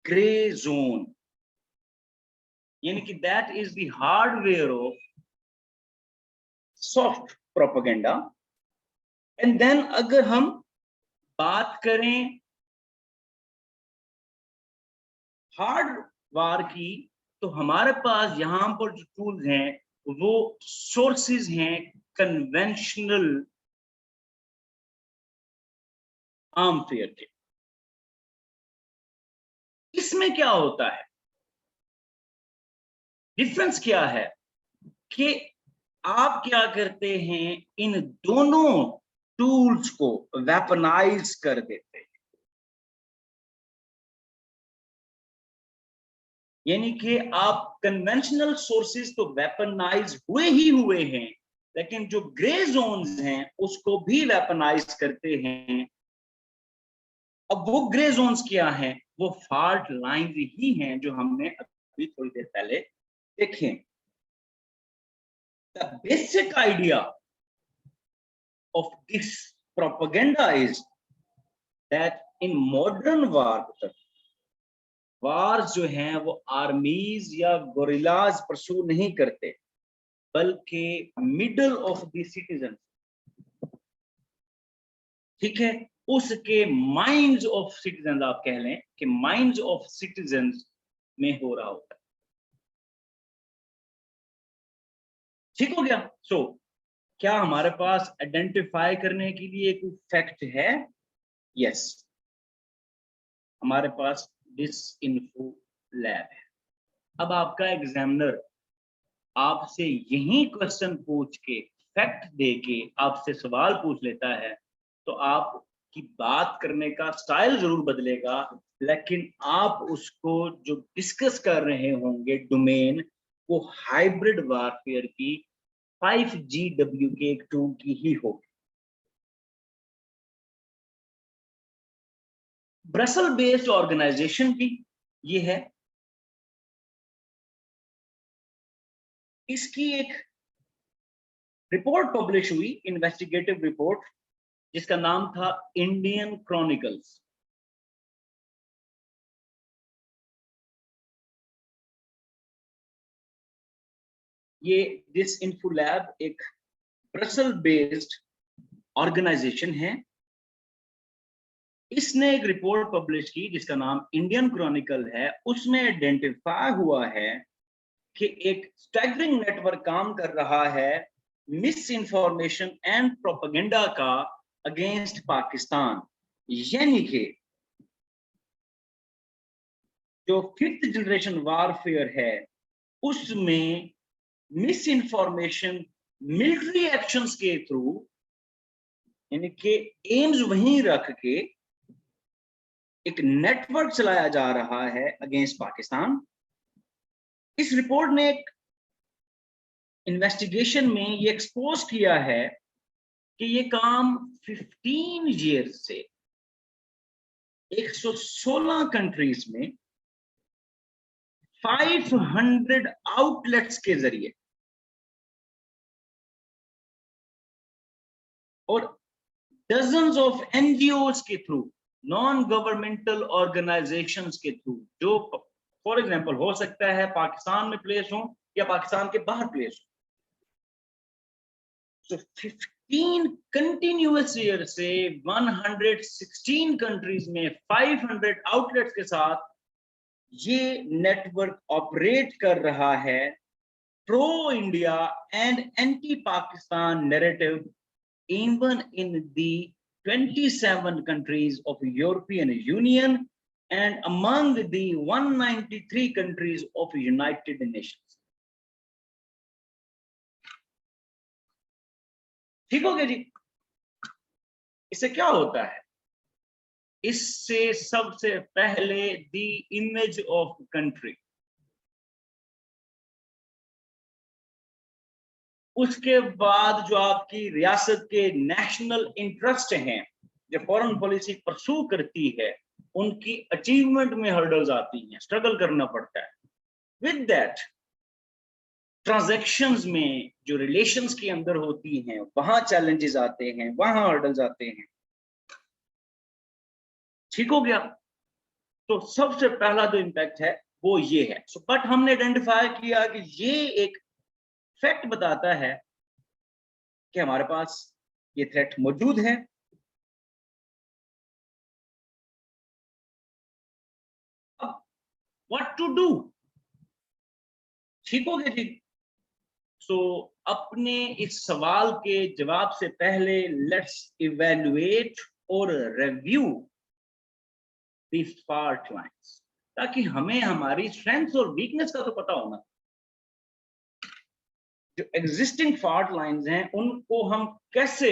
[SPEAKER 1] ग्रे जोन। यानी कि that is the hardware of soft propaganda. And then अगर हम बात करें हार्ड वार की, तो हमारे पास यहां पर जो टूल्स हैं वो सोर्सेज हैं कन्वेंशनल आर्म फेयर के। इसमें क्या होता है, डिफरेंस क्या है कि आप क्या करते हैं, इन दोनों टूल्स को वेपनाइज कर देते हैं। यानी कि आप कन्वेंशनल सोर्सेज तो वेपनाइज हुए ही हुए हैं, लेकिन जो ग्रे जोन्स हैं उसको भी वेपनाइज करते हैं। अब वो ग्रे जोन्स क्या हैं, वो फॉल्ट लाइन ही हैं जो हमने अभी थोड़ी देर पहले देखें। The basic idea of this propaganda is that in modern war, wars जो हैं वो आर्मीज या गोरिल्लाज परसू नहीं करते, बल्कि मिडल ऑफ द सिटीजन, ठीक है, उसके माइंड्स ऑफ सिटीजन, आप कह लें कि माइंड्स ऑफ सिटीजन में हो रहा होता है। ठीक हो गया। सो क्या हमारे पास आइडेंटिफाई करने के लिए कोई फैक्ट है? यस, हमारे पास डिसइंफो लैब है। अब आपका एग्जामिनर आपसे यही क्वेश्चन पूछ के, फैक्ट दे के आपसे सवाल पूछ लेता है, तो आपकी बात करने का स्टाइल जरूर बदलेगा, लेकिन आप उसको जो डिस्कस कर रहे होंगे डोमेन, वो हाइब्रिड वारफेयर की 5GW के एक टूल की ही होगी। ब्रसल बेस्ड ऑर्गेनाइजेशन की ये है। इसकी एक रिपोर्ट पब्लिश हुई, इन्वेस्टिगेटिव रिपोर्ट, जिसका नाम था इंडियन क्रॉनिकल्स। ये डिसइंफो लैब एक ब्रसल बेस्ड ऑर्गेनाइजेशन है। इसने एक रिपोर्ट पब्लिश की जिसका नाम इंडियन क्रॉनिकल है। उसमें आइडेंटिफाई हुआ है कि एक स्टैगरिंग नेटवर्क काम कर रहा है मिस इंफॉर्मेशन एंड प्रोपेगेंडा का अगेंस्ट पाकिस्तान। यानी कि जो 5th जनरेशन वारफेयर है उसमें मिस इंफॉर्मेशन मिलिट्री एक्शंस के थ्रू, यानी कि एम्स वहीं रख के एक नेटवर्क चलाया जा रहा है अगेंस्ट पाकिस्तान। इस रिपोर्ट ने एक इन्वेस्टिगेशन में ये एक्सपोज किया है कि ये काम 15 ईयर से 116 कंट्रीज में 500 आउटलेट्स के जरिए और डजन्स ऑफ एनजीओज के थ्रू, नॉन गवर्नमेंटल ऑर्गेनाइजेशंस के थ्रू, जो फॉर एग्जांपल हो सकता है पाकिस्तान में प्लेस हो या पाकिस्तान के बाहर प्लेस हो। So 15 कंटिन्यूअस ईयर से 116 कंट्रीज में 500 आउटलेट्स के साथ ये नेटवर्क ऑपरेट कर रहा है pro India and anti Pakistan narrative, even in the 27 countries of European Union and among the 193 countries of United Nations. ठीक हो गया जी। इससे क्या होता है? इससे सबसे पहले द इमेज ऑफ कंट्री, उसके बाद जो आपकी रियासत के नेशनल इंटरेस्ट हैं जो फॉरेन पॉलिसी परसू करती है, उनकी अचीवमेंट में हर्डल्स आती हैं, स्ट्रगल करना पड़ता है। विद दैट ट्रांजैक्शंस में जो रिलेशंस के अंदर होती हैं वहां चैलेंजेस आते हैं, वहां हर्डल्स आते हैं। ठीक हो गया। तो सबसे पहला जो इम्पैक्ट है वो ये है। सो बट हमने आइडेंटिफाई किया कि ये एक फैक्ट बताता है कि हमारे पास ये थ्रेट मौजूद है। अब व्हाट टू डू? ठीक हो गया जी। सो अपने इस सवाल के जवाब से पहले लेट्स इवैल्यूएट और रिव्यू these fault lines, ताकि हमें हमारी स्ट्रेंथ्स और वीकनेस का तो पता होना। जो एग्जिस्टिंग फॉल्ट लाइंस हैं उनको हम कैसे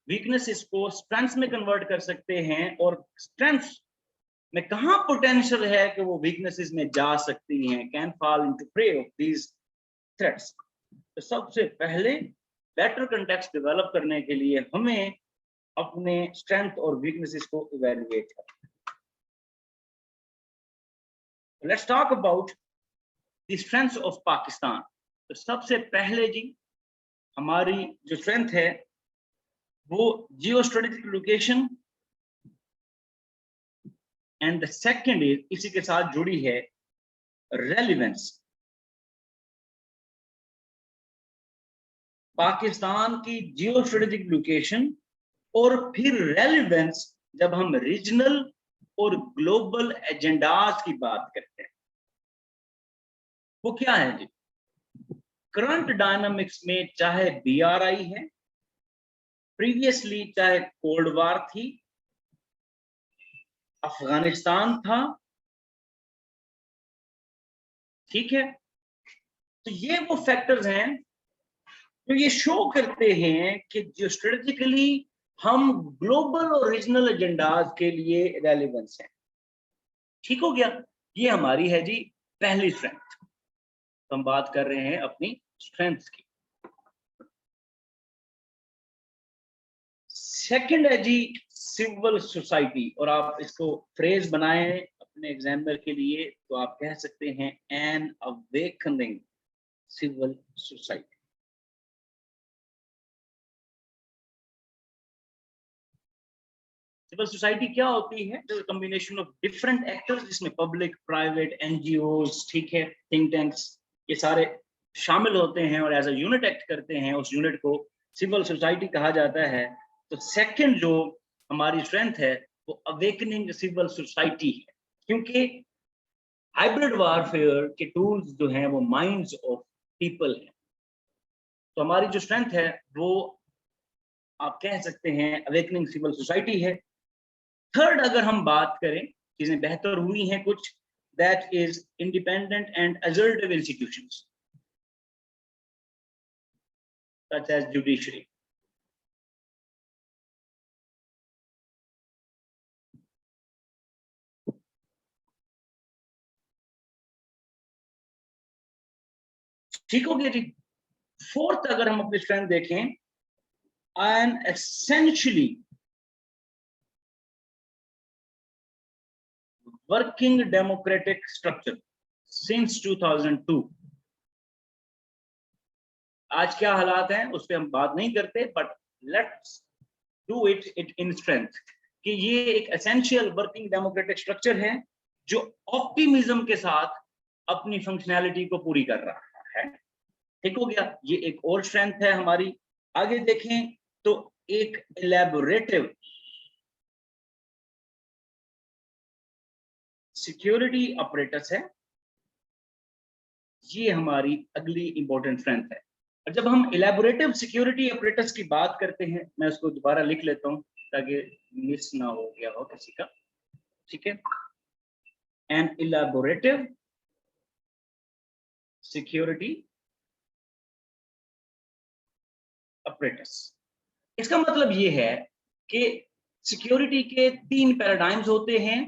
[SPEAKER 1] वीकनेसेस को स्ट्रेंथ्स में कन्वर्ट कर सकते हैं, और स्ट्रेंथ्स में कहां पोटेंशियल है कि वो वीकनेसेस में जा सकती हैं, can fall into pray of these threats. तो सबसे पहले बेटर कंटेक्स्ट डेवलप करने के लिए हमें अपने स्ट्रेंथ और वीकनेसेस को इवैल्यूएट करना। Let's talk about the strengths of Pakistan. तो सबसे पहले जी हमारी जो स्ट्रेंथ है वो geo strategic location, and the second is, इसी के साथ जुड़ी है, रेलिवेंस। पाकिस्तान की जियो स्ट्रेटेजिक लोकेशन और फिर रेलिवेंस जब हम रीजनल और ग्लोबल एजेंडाज की बात करते हैं, वो क्या है जी? करंट डायनामिक्स में चाहे BRI है, प्रीवियसली चाहे कोल्ड वार थी, अफगानिस्तान था, ठीक है। तो ये वो फैक्टर्स हैं जो ये शो करते हैं कि जो स्ट्रेटेजिकली हम ग्लोबल और रीजनल एजेंडाज के लिए रेलेवेंस हैं। ठीक हो गया, ये हमारी है जी पहली स्ट्रेंथ। तो हम बात कर रहे हैं अपनी स्ट्रेंथ्स की। सेकंड है जी सिविल सोसाइटी, और आप इसको फ्रेज बनाएं अपने एग्जामिनर के लिए तो आप कह सकते हैं an awakening civil society. Civil society क्या होती है? कॉम्बिनेशन ऑफ डिफरेंट एक्टर्स, जिसमें पब्लिक, प्राइवेट, NGOs, ठीक है, थिंक टैंक्स, ये सारे शामिल होते हैं और एज अ यूनिट एक्ट करते हैं। उस यूनिट को सिविल सोसाइटी कहा जाता है। तो सेकंड जो हमारी स्ट्रेंथ है वो अवेकनिंग सिविल सोसाइटी है, क्योंकि हाइब्रिड वारफेयर के टूल्स जो हैं वो माइंड्स ऑफ पीपल हैं। तो हमारी जो स्ट्रेंथ है वो आप कह सकते हैं अवेकनिंग सिविल सोसाइटी है। थर्ड अगर हम बात करें, चीजें बेहतर हुई हैं कुछ, that is independent and assertive institutions such as judiciary. ठीक हो गया जी। फोर्थ अगर हम अपनी स्ट्रेंथ देखें, an essentially working democratic structure since 2002। आज क्या हालात हैं उस पर हम बात नहीं करते, but let's do it in strength कि ये एक एसेंशियल वर्किंग डेमोक्रेटिक स्ट्रक्चर है जो ऑप्टिमिज्म के साथ अपनी फंक्शनैलिटी को पूरी कर रहा है। ठीक हो गया, ये एक और स्ट्रेंथ है हमारी। आगे देखें तो एक इलैबोरेटिव सिक्योरिटी ऑपरेटर्स है, ये हमारी अगली इंपॉर्टेंट स्ट्रेंथ है। और जब हम इलैबोरेटिव सिक्योरिटी ऑपरेटर्स की बात करते हैं, मैं उसको दोबारा लिख लेता हूं ताकि मिस ना हो गया हो किसी का, ठीक है। एन इलैबोरेटिव सिक्योरिटी ऑपरेटर्स, इसका मतलब ये है कि सिक्योरिटी के 3 पैराडाइम्स होते हैं।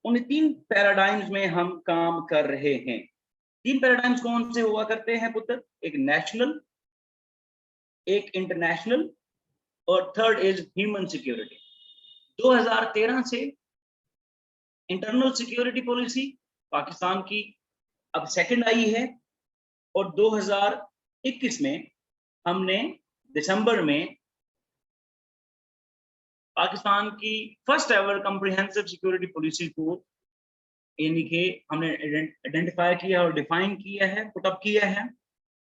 [SPEAKER 1] उन 3 पैराडाइम्स में हम काम कर रहे हैं। 3 पैराडाइम्स कौन से हुआ करते हैं पुत्र? एक नेशनल, एक इंटरनेशनल, और थर्ड इज ह्यूमन सिक्योरिटी। 2013 से इंटरनल सिक्योरिटी पॉलिसी पाकिस्तान की अब सेकंड आई है, और 2021 में हमने दिसंबर में पाकिस्तान की first ever comprehensive security policy को यानी कि हमने आइडेंटिफाई किया और डिफाइन किया है, पुट अप किया है।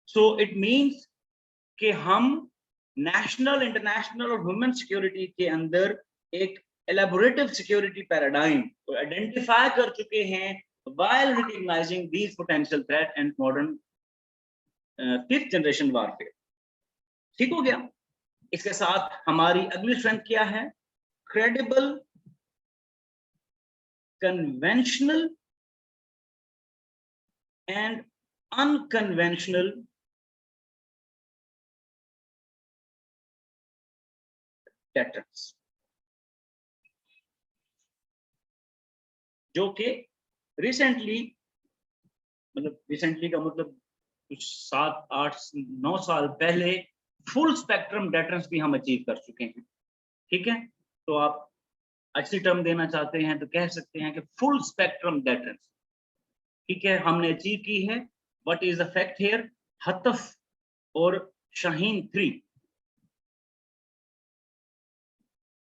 [SPEAKER 1] सो इट मींस कि हम नेशनल, इंटरनेशनल और ह्यूमन सिक्योरिटी के अंदर एक एलैबोरेटिव सिक्योरिटी पैराडाइम को आइडेंटिफाई कर चुके हैं while recognizing these potential threat and modern 5th generation warfare। ठीक हो गया। इसके साथ हमारी अगली स्ट्रेंथ क्या है? credible, conventional and unconventional deterrence, जो कि रिसेंटली, मतलब रिसेंटली का मतलब कुछ 7, 8, 9 साल पहले फुल स्पेक्ट्रम डेटरेंस भी हम अचीव कर चुके हैं। ठीक है, तो आप अच्छी टर्म देना चाहते हैं तो कह सकते हैं कि फुल स्पेक्ट्रम डेटरेंस, ठीक है, हमने अचीव की है। What is the fact here? Hatf और शाहीन 3,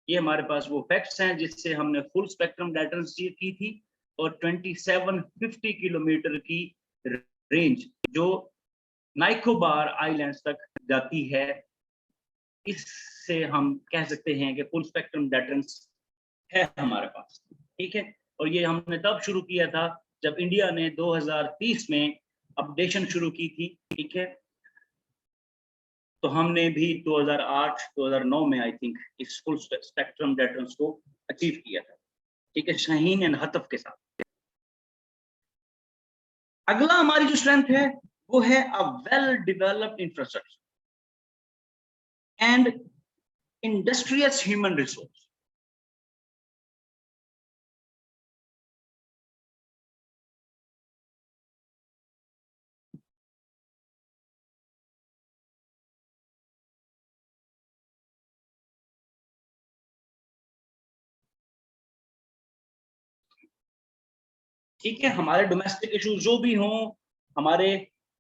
[SPEAKER 1] ये हमारे पास वो फैक्ट्स हैं जिससे हमने फुल स्पेक्ट्रम डेटरेंस अचीव की थी। और 2750 किलोमीटर की रेंज जो निकोबार आइलैंड्स तक जाती है, इससे हम कह सकते हैं कि फुल स्पेक्ट्रम डेटरेंस है हमारे पास। ठीक है, और ये हमने तब शुरू किया था जब इंडिया ने 2030 में अपडेशन शुरू की थी। ठीक है, तो हमने भी 2008-2009 में आई थिंक इस फुल स्पेक्ट्रम डेटरेंस को अचीव किया था। ठीक है, शाहीन एंड हतफ के साथ। अगला हमारी जो स्ट्रेंथ है वो है a well developed infrastructure and industrious human resource. ठीक है, हमारे डोमेस्टिक इश्यूज जो भी हों, हमारे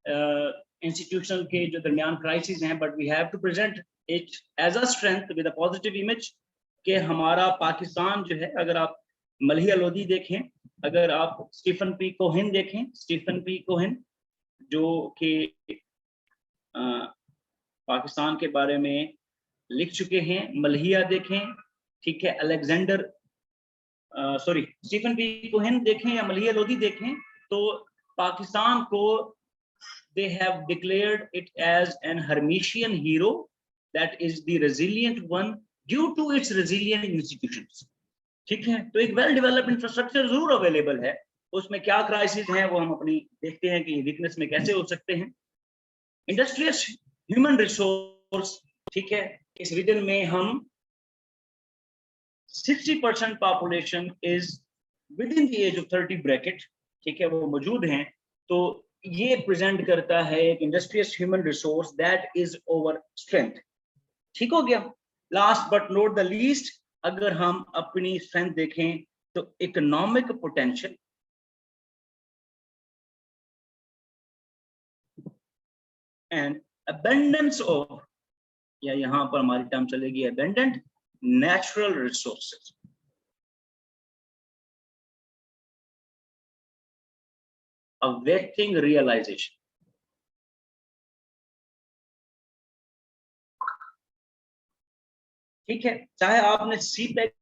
[SPEAKER 1] इंस्टीट्यूशनल के जो दरमियान क्राइसिस हैं, but we have to present it as a strength with a positive image कि हमारा पाकिस्तान जो है, अगर आप मलिहा लोधी देखें, अगर आप स्टीफन पी कोहेन देखें, स्टीफन पी कोहेन जो कि पाकिस्तान के बारे में लिख चुके हैं, मलिहा देखें, ठीक है, Alexander sorry Stephen P Cohen देखें या मलिहा लोधी देखें, तो पाकिस्तान को they have declared it as an Hermetian hero that is the resilient one due to its resilient institutions। ठीक है, तो एक वेल डेवलप्ड इंफ्रास्ट्रक्चर जरूर अवेलेबल है, उसमें क्या क्राइसिस हैं वो हम अपनी देखते हैं कि वीकनेस में कैसे हो सकते हैं। इंडस्ट्रियस ह्यूमन रिसोर्स, ठीक है, इस रीजन में हम 60% population is within the age of 30 bracket, ठीक है, वो मौजूद हैं। तो ये प्रेजेंट करता है एक industrious human resource that is over strength. ठीक हो गया। Last but not the least, अगर हम अपनी स्ट्रेंथ देखें तो economic potential and abundance of, या यहां पर हमारी टर्म चलेगी abundant natural resources. awaiting realization। ठीक है, चाहे आपने सीपैक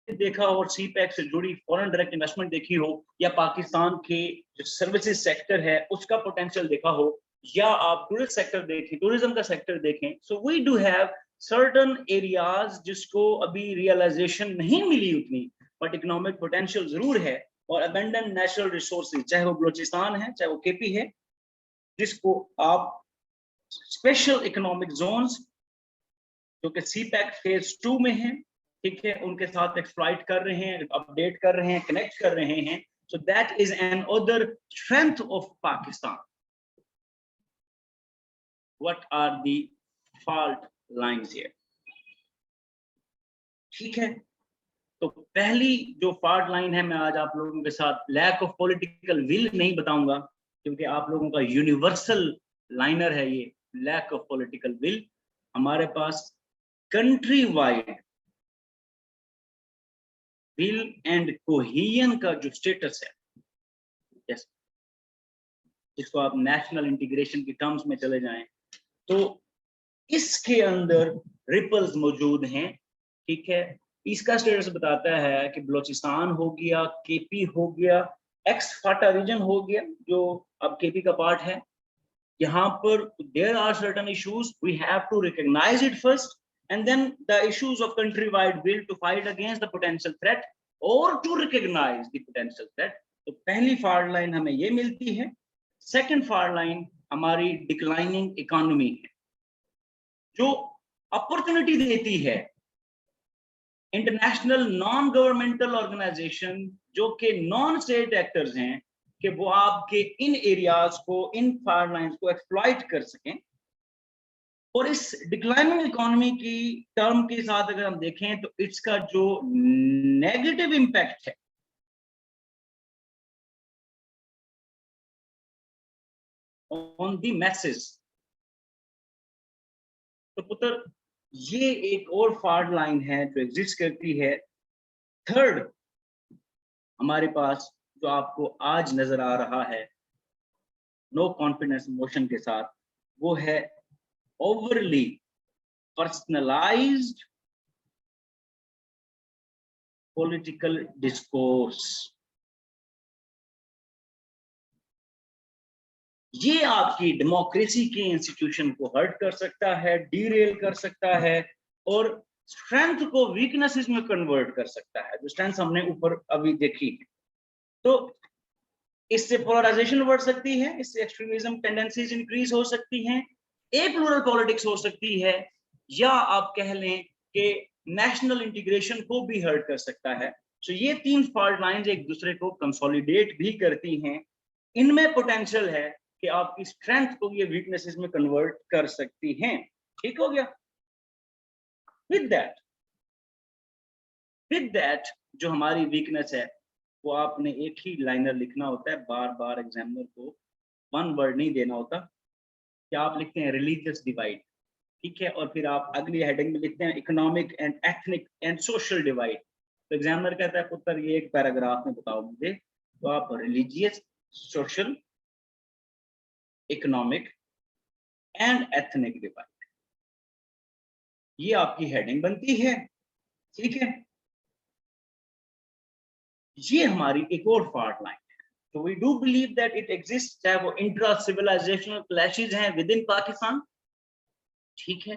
[SPEAKER 1] देखा और सीपैक से जुड़ी फॉरेन डायरेक्ट इन्वेस्टमेंट देखी हो, या पाकिस्तान के जो सर्विसेज सेक्टर है उसका पोटेंशियल देखा हो, या आप टूरिस्ट सेक्टर देखें, टूरिज्म का सेक्टर देखें, so we do have certain areas जिसको अभी रियलाइजेशन नहीं मिली उतनी, बट इकोनॉमिक पोटेंशियल जरूर है। और अबंडेंट नेचुरल रिसोर्सेज, चाहे वो बलूचिस्तान है, चाहे वो केपी है, जिसको आप स्पेशल इकोनॉमिक जोन्स जो कि सीपैक फेज 2 में है, ठीक है, उनके साथ एक्सप्लॉइट कर रहे हैं, अपडेट कर रहे हैं, कनेक्ट कर रहे हैं। So that is another strength of Pakistan. What are the fault lines here? ठीक है, तो पहली जो फॉल्ट लाइन है, मैं आज आप लोगों के साथ लैक ऑफ पॉलिटिकल विल नहीं बताऊंगा, क्योंकि आप लोगों का यूनिवर्सल लाइनर है ये, लैक ऑफ पॉलिटिकल विल। हमारे पास country wide will and cohesion का जो स्टेटस है, yes, जिसको आप नेशनल इंटीग्रेशन की टर्म्स में चले जाएं, तो इसके अंदर रिपल्स मौजूद हैं। ठीक है, इसका स्टेटस बताता है कि बलूचिस्तान हो गया, केपी हो गया, एक्स फाटा रीजन हो गया जो अब केपी का पार्ट है, यहाँ पर there are certain issues, we have to recognise it first and then the issues of countrywide will to fight against the potential threat or to recognize the potential threat. तो पहली fault line हमें ये मिलती है। Second fault line हमारी declining economy है, जो opportunity देती है इंटरनेशनल नॉन गवर्नमेंटल ऑर्गेनाइजेशन जो कि नॉन स्टेट एक्टर्स हैं कि वो आपके इन एरियाज को, इन फाल्ट लाइंस को एक्सप्लॉइट कर सकें। और इस डिक्लाइनिंग इकोनॉमी की टर्म के साथ अगर हम देखें तो इसका जो नेगेटिव इंपैक्ट है ऑन द मैसेज, तो पुत्र ये एक और फाल्ट लाइन है जो एग्जिस्ट करती है। थर्ड हमारे पास जो आपको आज नजर आ रहा है नो कॉन्फिडेंस मोशन के साथ, वो है overly personalized political discourse। ये आपकी डेमोक्रेसी के इंस्टीट्यूशन को हर्ट कर सकता है, डीरेल कर सकता है और स्ट्रेंथ को वीकनेसेस में कन्वर्ट कर सकता है, जो स्ट्रेंथ हमने ऊपर अभी देखी है। तो इससे पोलराइजेशन बढ़ सकती है, इससे एक्सट्रीमिज्म टेंडेंसीज इंक्रीज हो सकती हैं, ए प्लूरल पॉलिटिक्स हो सकती है, या आप कह लें कि नेशनल इंटीग्रेशन को भी हर्ट कर सकता है। सो ये तीन फॉल्ट लाइंस एक दूसरे को कंसोलिडेट भी करती हैं। इनमें पोटेंशियल है कि आपकी स्ट्रेंथ को ये वीकनेसेस में कन्वर्ट कर सकती हैं। ठीक हो गया। विद दैट जो हमारी वीकनेस है वो आपने एक ही लाइनर लिखना होता है, बार बार एग्जामिनर को वन वर्ड नहीं देना होता। क्या आप लिखते हैं रिलीजियस डिवाइड, ठीक है, और फिर आप अगली हेडिंग में लिखते हैं economic and ethnic and social divide. तो एग्जामिनर कहता है पुत्र ये एक पैराग्राफ में बताओ मुझे, तो आप religious, social, economic and ethnic divide, ये आपकी हेडिंग बनती है। ठीक है, ये हमारी एक और फॉल्ट लाइन है। तो we do believe that it exist, चाहे वो इंट्रा सिविलाइजेशनल क्लैशेस हैं विद इन पाकिस्तान, ठीक है,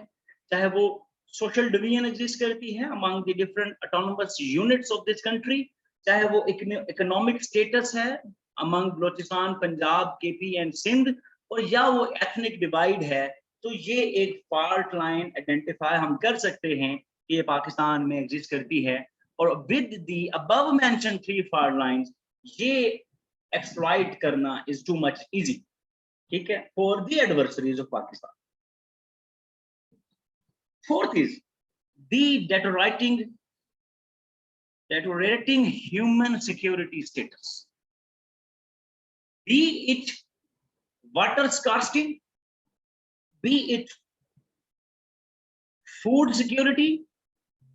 [SPEAKER 1] चाहे वो सोशल डिवीजन एग्जिस्ट करती है among the different autonomous units of this country, चाहे वो इकोनॉमिक स्टेटस है among Balochistan, Punjab, KP and Sindh, और या वो एथनिक डिवाइड है। तो ये एक फॉल्ट लाइन आइडेंटिफाई हम कर सकते हैं कि ये पाकिस्तान में एग्जिस्ट करती है, और with the above mention three fault lines ये एक्सप्लॉइट करना इज टू मच इजी, ठीक है, for the adversaries of Pakistan. Fourth is the deteriorating human security status, be it water scarcity, be it food security,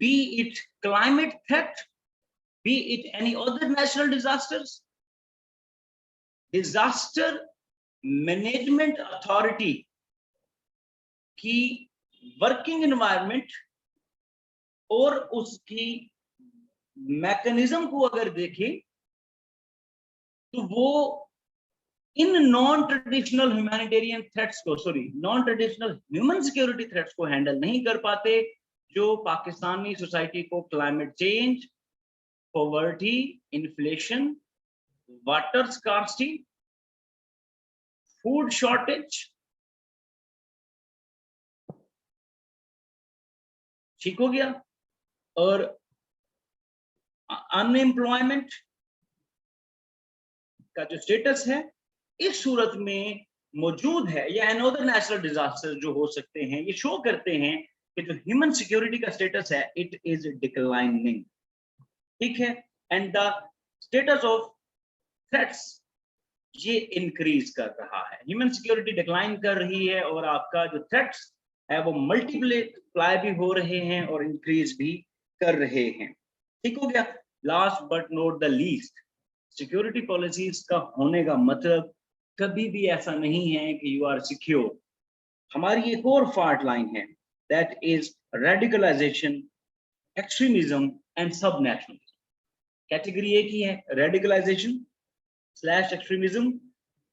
[SPEAKER 1] be it climate threat, be it any other natural disasters. Disaster Management Authority की working environment और उसकी mechanism को अगर देखें तो वो इन non traditional humanitarian threats को, non traditional human security threats को हैंडल नहीं कर पाते, जो पाकिस्तानी सोसाइटी को climate change, poverty, inflation, water scarcity, food shortage, ठीक हो गया, और अनएम्प्लॉयमेंट का जो स्टेटस है इस सूरत में मौजूद है, या अनदर नेचुरल डिजास्टर जो हो सकते हैं, ये शो करते हैं कि जो ह्यूमन सिक्योरिटी का स्टेटस है इट इज डिक्लाइनिंग, ठीक है, and the status of threats ये इंक्रीज कर रहा है। ह्यूमन सिक्योरिटी डिक्लाइन कर रही है और आपका जो थ्रेट्स है वो मल्टीप्लाई भी हो रहे हैं और इंक्रीज भी कर रहे हैं। ठीक हो गया। Last but not the least, security policies का होने का मतलब कभी भी ऐसा नहीं है कि यू आर सिक्योर। हमारी एक और फॉल्ट लाइन है, that is radicalisation, extremism and sub nationalism. Category एक ही है, रेडिकलाइजेशन / एक्सट्रीमिज्म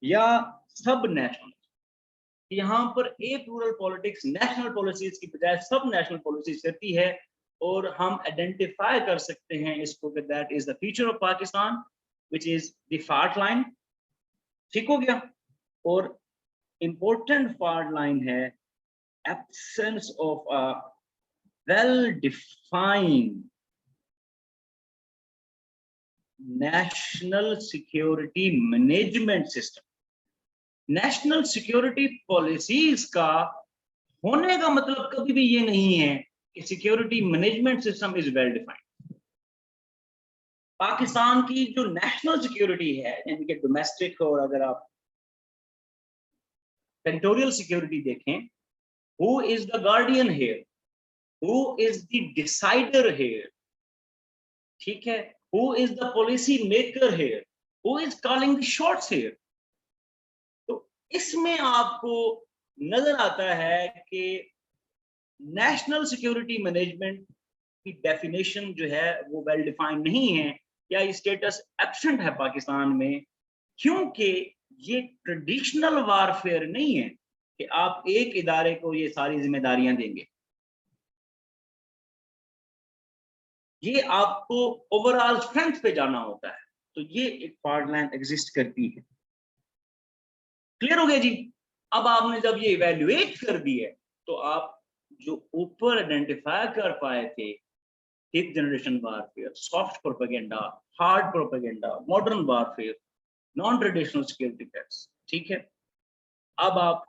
[SPEAKER 1] या सब नेशनलिज्म। यहाँ पर एक रूरल पॉलिटिक्स नेशनल पॉलिसीज की बजाय सब नेशनल पॉलिसीज करती है, और हम आइडेंटिफाई कर सकते हैं इसको कि that is the future of Pakistan which is the fault line. ठीक हो गया। और इंपॉर्टेंट फॉल्ट लाइन है absence of a well defined national security management system. National security policies का होने का मतलब कभी भी ये नहीं है कि security management system is well defined. Pakistan की जो नेशनल सिक्योरिटी है, यानी कि डोमेस्टिक, और अगर आप टेरिटोरियल सिक्योरिटी देखें, who is the guardian here, who is the decider here, ठीक है, who is the policy maker here, who is calling the shots here. तो इसमें आपको नजर आता है कि नेशनल सिक्योरिटी मैनेजमेंट की डेफिनेशन जो है वो वेल डिफाइंड नहीं है, या स्टेटस एब्सेंट है पाकिस्तान में, क्योंकि ये ट्रेडिशनल वारफेयर नहीं है कि आप एक इदारे को ये सारी जिम्मेदारियां देंगे। ये आपको ओवरऑल स्ट्रेंथ पे जाना होता है। तो ये एक फॉल्ट लाइन एग्जिस्ट करती है। क्लियर हो गया जी। अब आपने जब ये इवेल्युएट कर दी है, तो आप जो ऊपर आइडेंटिफाई कर पाए थे, fifth generation warfare, soft propaganda, hard propaganda, modern warfare, non traditional security threats, ठीक है, अब आप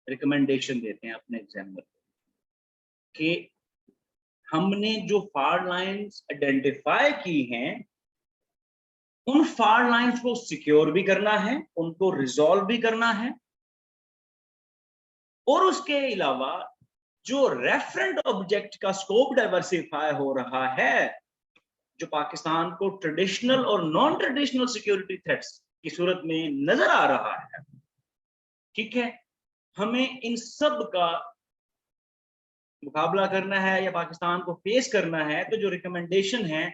[SPEAKER 1] रिकमेंडेशन देते हैं अपने एग्जामिनर को कि हमने जो फॉल्ट लाइंस आइडेंटिफाई की हैं, उन फॉल्ट लाइंस को सिक्योर भी करना है, उनको रिजॉल्व भी करना है, और उसके अलावा जो रेफरेंट ऑब्जेक्ट का स्कोप डाइवर्सिफाई हो रहा है, जो पाकिस्तान को ट्रेडिशनल और नॉन ट्रेडिशनल सिक्योरिटी थ्रेट्स की सूरत में नजर आ रहा है, ठीक है, हमें इन सब का मुकाबला करना है या पाकिस्तान को फेस करना है, तो जो रिकमेंडेशन है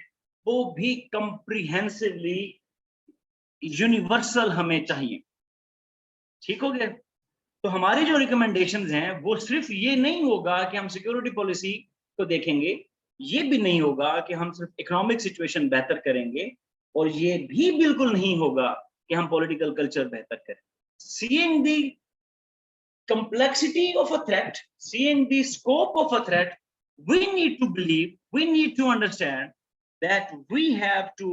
[SPEAKER 1] वो भी कंप्रीहेंसिवली यूनिवर्सल हमें चाहिए। ठीक हो गया। तो हमारी जो रिकमेंडेशंस हैं वो सिर्फ ये नहीं होगा कि हम सिक्योरिटी पॉलिसी को देखेंगे, ये भी नहीं होगा कि हम सिर्फ इकोनॉमिक सिचुएशन बेहतर करेंगे, और ये भी बिल्कुल नहीं होगा कि हम पॉलिटिकल कल्चर बेहतर करें। Seeing the complexity of a threat, seeing the scope of a threat, we need to believe, we need to understand that we have to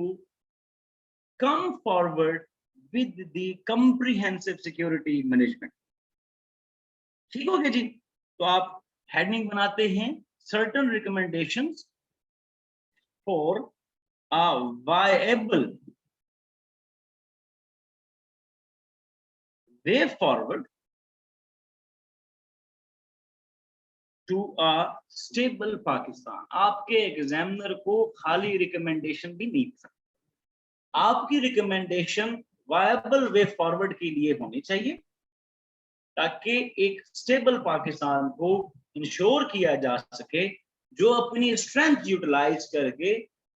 [SPEAKER 1] come forward with the comprehensive security management. ठीक हो गया जी। तो आप heading बनाते हैं certain recommendations for a viable way forward to a stable Pakistan. आपके examiner को खाली रिकमेंडेशन भी नहीं सकता, आपकी रिकमेंडेशन वायबल वे फॉरवर्ड के लिए होनी चाहिए, ताकि एक स्टेबल पाकिस्तान को इंश्योर किया जा सके, जो अपनी स्ट्रेंथ यूटिलाइज करके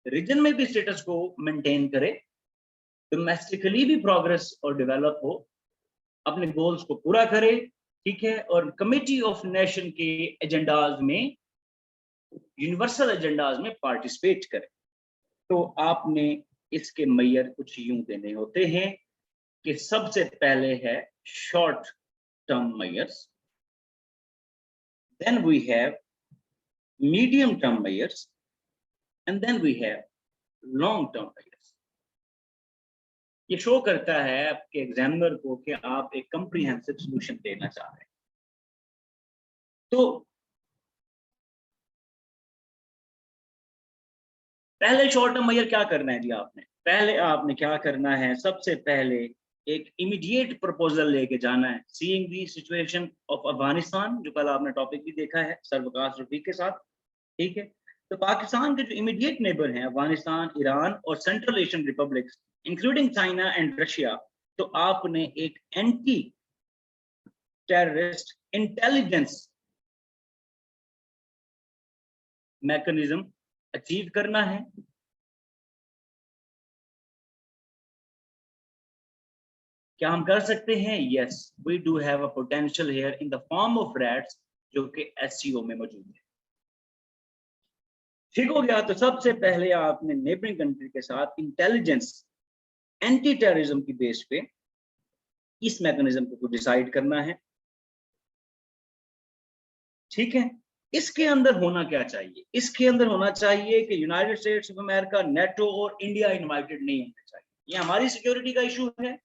[SPEAKER 1] रीजन में भी स्टेटस को मेंटेन करे, डोमेस्टिकली भी प्रोग्रेस और डेवलप हो, अपने गोल्स को पूरा करे, ठीक है, और कमेटी ऑफ नेशन के एजेंडाज में, यूनिवर्सल एजेंडाज में पार्टिसिपेट करें। तो आपने इसके मेजर कुछ यूं देने होते हैं कि सबसे पहले है short term measures, then we have medium term measures, and then we have long term measures. ये शो करता है आपके एग्जामिनर को कि आप एक कंप्रीहेंसिव सॉल्यूशन देना चाह रहे हैं। तो पहले शॉर्ट टर्म मेजर क्या करना है जी, आपने क्या करना है, सबसे पहले एक इमीडिएट प्रपोजल लेके जाना है, seeing the situation of Afghanistan, जो कल आपने टॉपिक भी देखा है सरवकाश रफीक के साथ, ठीक है। तो पाकिस्तान के जो इमीडिएट नेबर हैं, अफगानिस्तान, ईरान और central Asian republics including China and Russia, तो आपने एक anti terrorist intelligence mechanism achieve करना है। क्या हम कर सकते हैं? Yes, we do have a potential here in the form of RATS, जो कि एससीओ में मौजूद है। ठीक हो गया। तो सबसे पहले आपने नेबरिंग कंट्री के साथ इंटेलिजेंस एंटी टेररिज्म की बेस पे इस मैकेनिज्म को डिसाइड करना है। ठीक है, इसके अंदर होना क्या चाहिए? इसके अंदर होना चाहिए कि United states of America, NATO और इंडिया इनवाइटेड नहीं होने चाहिए। ये हमारी सिक्योरिटी का इशू है,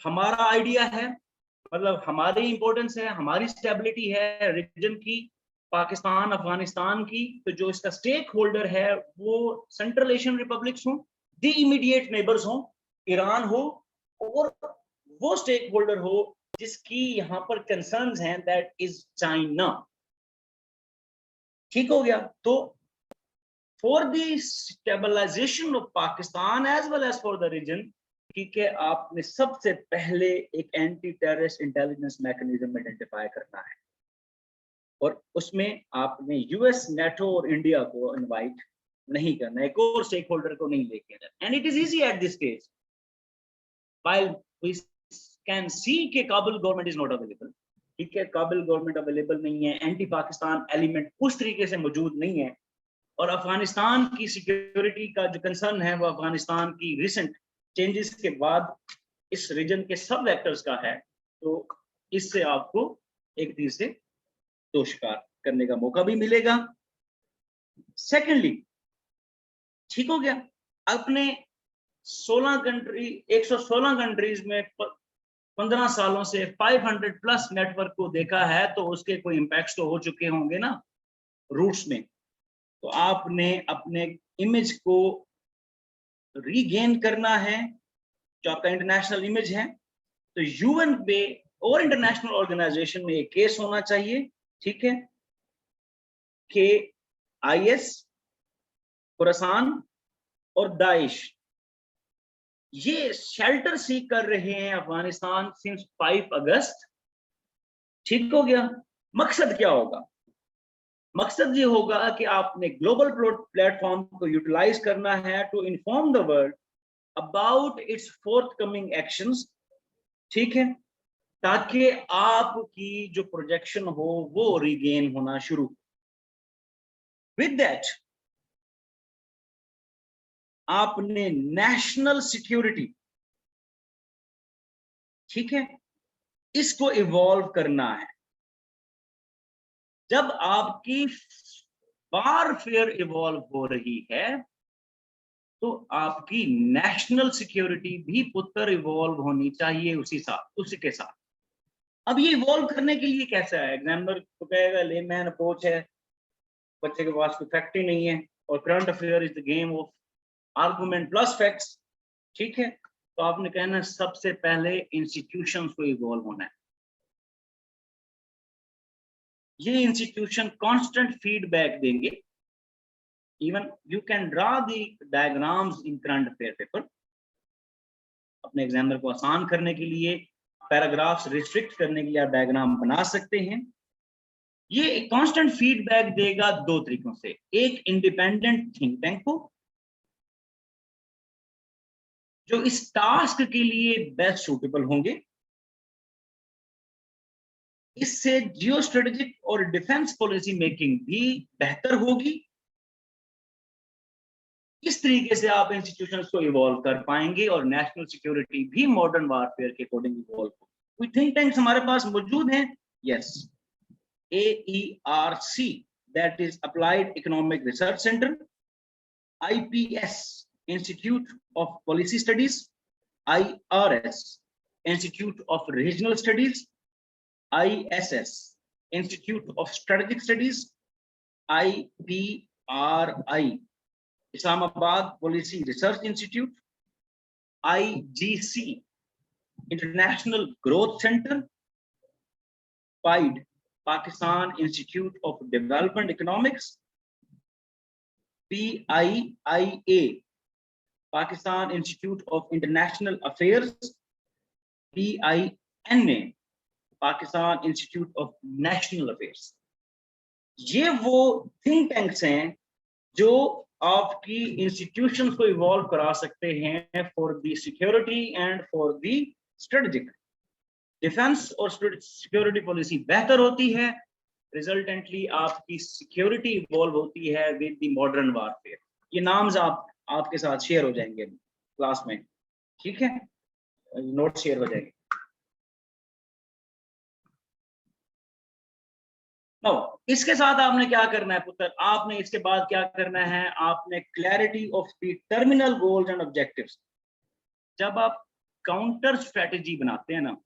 [SPEAKER 1] हमारा आइडिया है, मतलब हमारी इंपॉर्टेंस है, हमारी स्टेबिलिटी है रीजन की, पाकिस्तान अफगानिस्तान की। तो जो इसका स्टेक होल्डर है वो सेंट्रल एशियन रिपब्लिक्स हो, दी इमीडिएट नेबर्स हो, ईरान हो, और वो स्टेक होल्डर हो जिसकी यहाँ पर कंसर्न्स हैं, दैट इज चाइना। ठीक हो गया। तो for the stabilisation of Pakistan as well as for the region, ठीक है, आपने सबसे पहले एक anti terrorist intelligence mechanism identify करना है, और उसमें आपने यूएस, नेटो और इंडिया को इनवाइट नहीं करना, एक और स्टेक होल्डर को नहीं लेके आना। And it is easy at this stage, while we can see कि Kabul government is not available. ठीक है, काबुल गवर्नमेंट अवेलेबल नहीं है, एंटी पाकिस्तान एलिमेंट उस तरीके से मौजूद नहीं है, और अफगानिस्तान की सिक्योरिटी का जो कंसर्न है वो अफगानिस्तान की रिसेंट चेंजेस के बाद इस रीजन के सब वेक्टर्स का है। तो इससे आपको एक चीज से दो शिकार करने का मौका भी मिलेगा। सेकेंडली, ठीक हो गया, अपने 16 कंट्री 116 कंट्रीज में 15 सालों से 500 प्लस नेटवर्क को देखा है, तो उसके कोई इम्पैक्ट तो हो चुके होंगे ना रूट्स में। तो आपने अपने इमेज को रीगेन करना है, जो आपका इंटरनेशनल इमेज है। तो यूएन पे और इंटरनेशनल ऑर्गेनाइजेशन में एक केस होना चाहिए, ठीक है, कि आईएस, खुरासान और दाइश ये शेल्टर सीख कर रहे हैं अफगानिस्तान सिंस 5 अगस्त। ठीक हो गया। मकसद क्या होगा? मकसद ये होगा कि आपने ग्लोबल प्लेटफॉर्म को यूटिलाइज करना है to inform the world about its forthcoming actions. ठीक है, ताकि आपकी जो प्रोजेक्शन हो वो रीगेन होना शुरू। विद दैट आपने नेशनल सिक्योरिटी, ठीक है, इसको इवॉल्व करना है। जब आपकी वारफेयर इवॉल्व हो रही है तो आपकी नेशनल सिक्योरिटी भी पुत्र इवॉल्व होनी चाहिए उसी के साथ। अब ये इवॉल्व करने के लिए कैसा है? एग्जामिनर तो कहेगा लेमैन अप्रोच है, बच्चे के पास कोई फैक्ट ही नहीं है, और current affair is the game of argument plus facts. ठीक है, तो आपने कहना सबसे पहले इंस्टीट्यूशंस को इवॉल्व होना है। ये इंस्टीट्यूशन कांस्टेंट फीडबैक देंगे। Even you can draw the diagrams in current affair paper. अपने एग्जामिनर को आसान करने के लिए, पैराग्राफ्स रिस्ट्रिक्ट करने के लिए आप डायग्राम बना सकते हैं। ये कांस्टेंट फीडबैक देगा दो तरीकों से, एक इंडिपेंडेंट थिंक टैंक को जो इस टास्क के लिए बेस्ट सूटेबल होंगे। इससे जियो स्ट्रेटेजिक और डिफेंस पॉलिसी मेकिंग भी बेहतर होगी। इस तरीके से आप इंस्टीट्यूशंस को इवॉल्व कर पाएंगे और नेशनल सिक्योरिटी भी मॉडर्न वारफेयर के अकॉर्डिंग इवॉल्व हो। कोई थिंक टैंक्स हमारे पास मौजूद हैं? Yes, AERC, that is Applied Economic Research Center, IPS, Institute of Policy Studies, IRS, Institute of Regional Studies, ISS, Institute of Strategic Studies, IPRI, Islamabad Policy Research Institute, IGC, International Growth Center, PIDE, Pakistan Institute of Development Economics, PIIA, Pakistan Institute of International Affairs, PINA, Pakistan Institute of National Affairs। ये वो think tanks हैं जो आपकी institutions को evolve करा सकते हैं for the security and for the strategic. Defence और सिक्योरिटी पॉलिसी बेहतर होती है, रिजल्टेंटली आपकी सिक्योरिटी इवॉल्व होती है विद द मॉडर्न वारफेयर। ये नाम्स आपके साथ शेयर हो जाएंगे क्लास में, ठीक है, नोट शेयर हो जाएंगे। इसके साथ आपने क्या करना है पुत्र, आपने इसके बाद क्या करना है, आपने clarity of the terminal goals and objectives. जब आप काउंटर स्ट्रेटेजी बनाते हैं ना,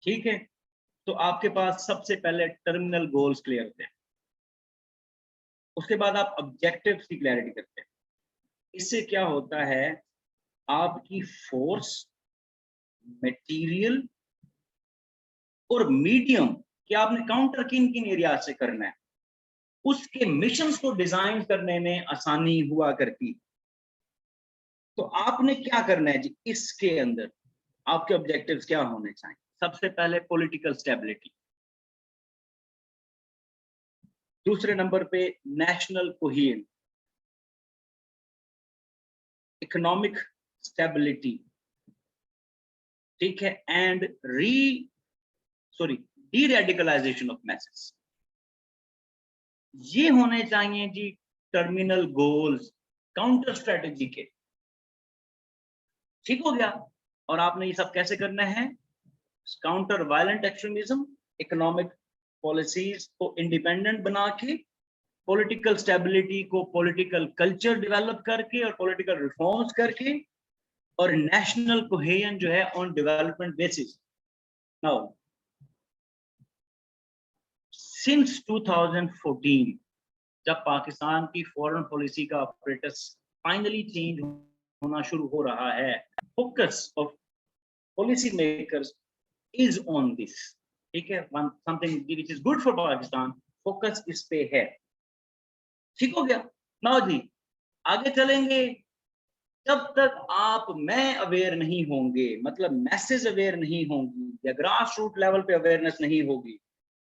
[SPEAKER 1] ठीक है, तो आपके पास सबसे पहले टर्मिनल गोल्स क्लियर होते हैं, उसके बाद आप ऑब्जेक्टिव्स की क्लैरिटी करते हैं। इससे क्या होता है, आपकी फोर्स, मटेरियल और मीडियम कि आपने काउंटर किन किन एरिया से करना है, उसके मिशंस को डिजाइन करने में आसानी हुआ करती। तो आपने क्या करना है जी, इसके अंदर आपके ऑब्जेक्टिव्स क्या होने चाहिए। सबसे पहले पॉलिटिकल स्टेबिलिटी, दूसरे नंबर पे नेशनल कोहेजन, इकोनॉमिक स्टेबिलिटी, ठीक है, and de radicalisation of message. ये होने चाहिए जी टर्मिनल गोल्स काउंटर स्ट्रेटेजी के, ठीक हो गया। और आपने ये सब कैसे करना है, counter violent extremism, economic policies को इंडिपेंडेंट बना के, पॉलिटिकल स्टेबिलिटी को पॉलिटिकल कल्चर डेवलप करके और पॉलिटिकल रिफॉर्म्स करके, और नेशनल कोहेजन जो है on development basis. Now since 2014 जब पाकिस्तान की फॉरेन पॉलिसी का ऑपरेटस फाइनली चेंज होना शुरू हो रहा है, focus of policy makers is on this, ठीक है, something which is good for Pakistan, focus इस पे है, ठीक हो गया। नाउ जी आगे चलेंगे। जब तक आप मैं अवेयर नहीं होंगे, मतलब मैसेज अवेयर नहीं होंगी या ग्रास रूट लेवल पे अवेयरनेस नहीं होगी,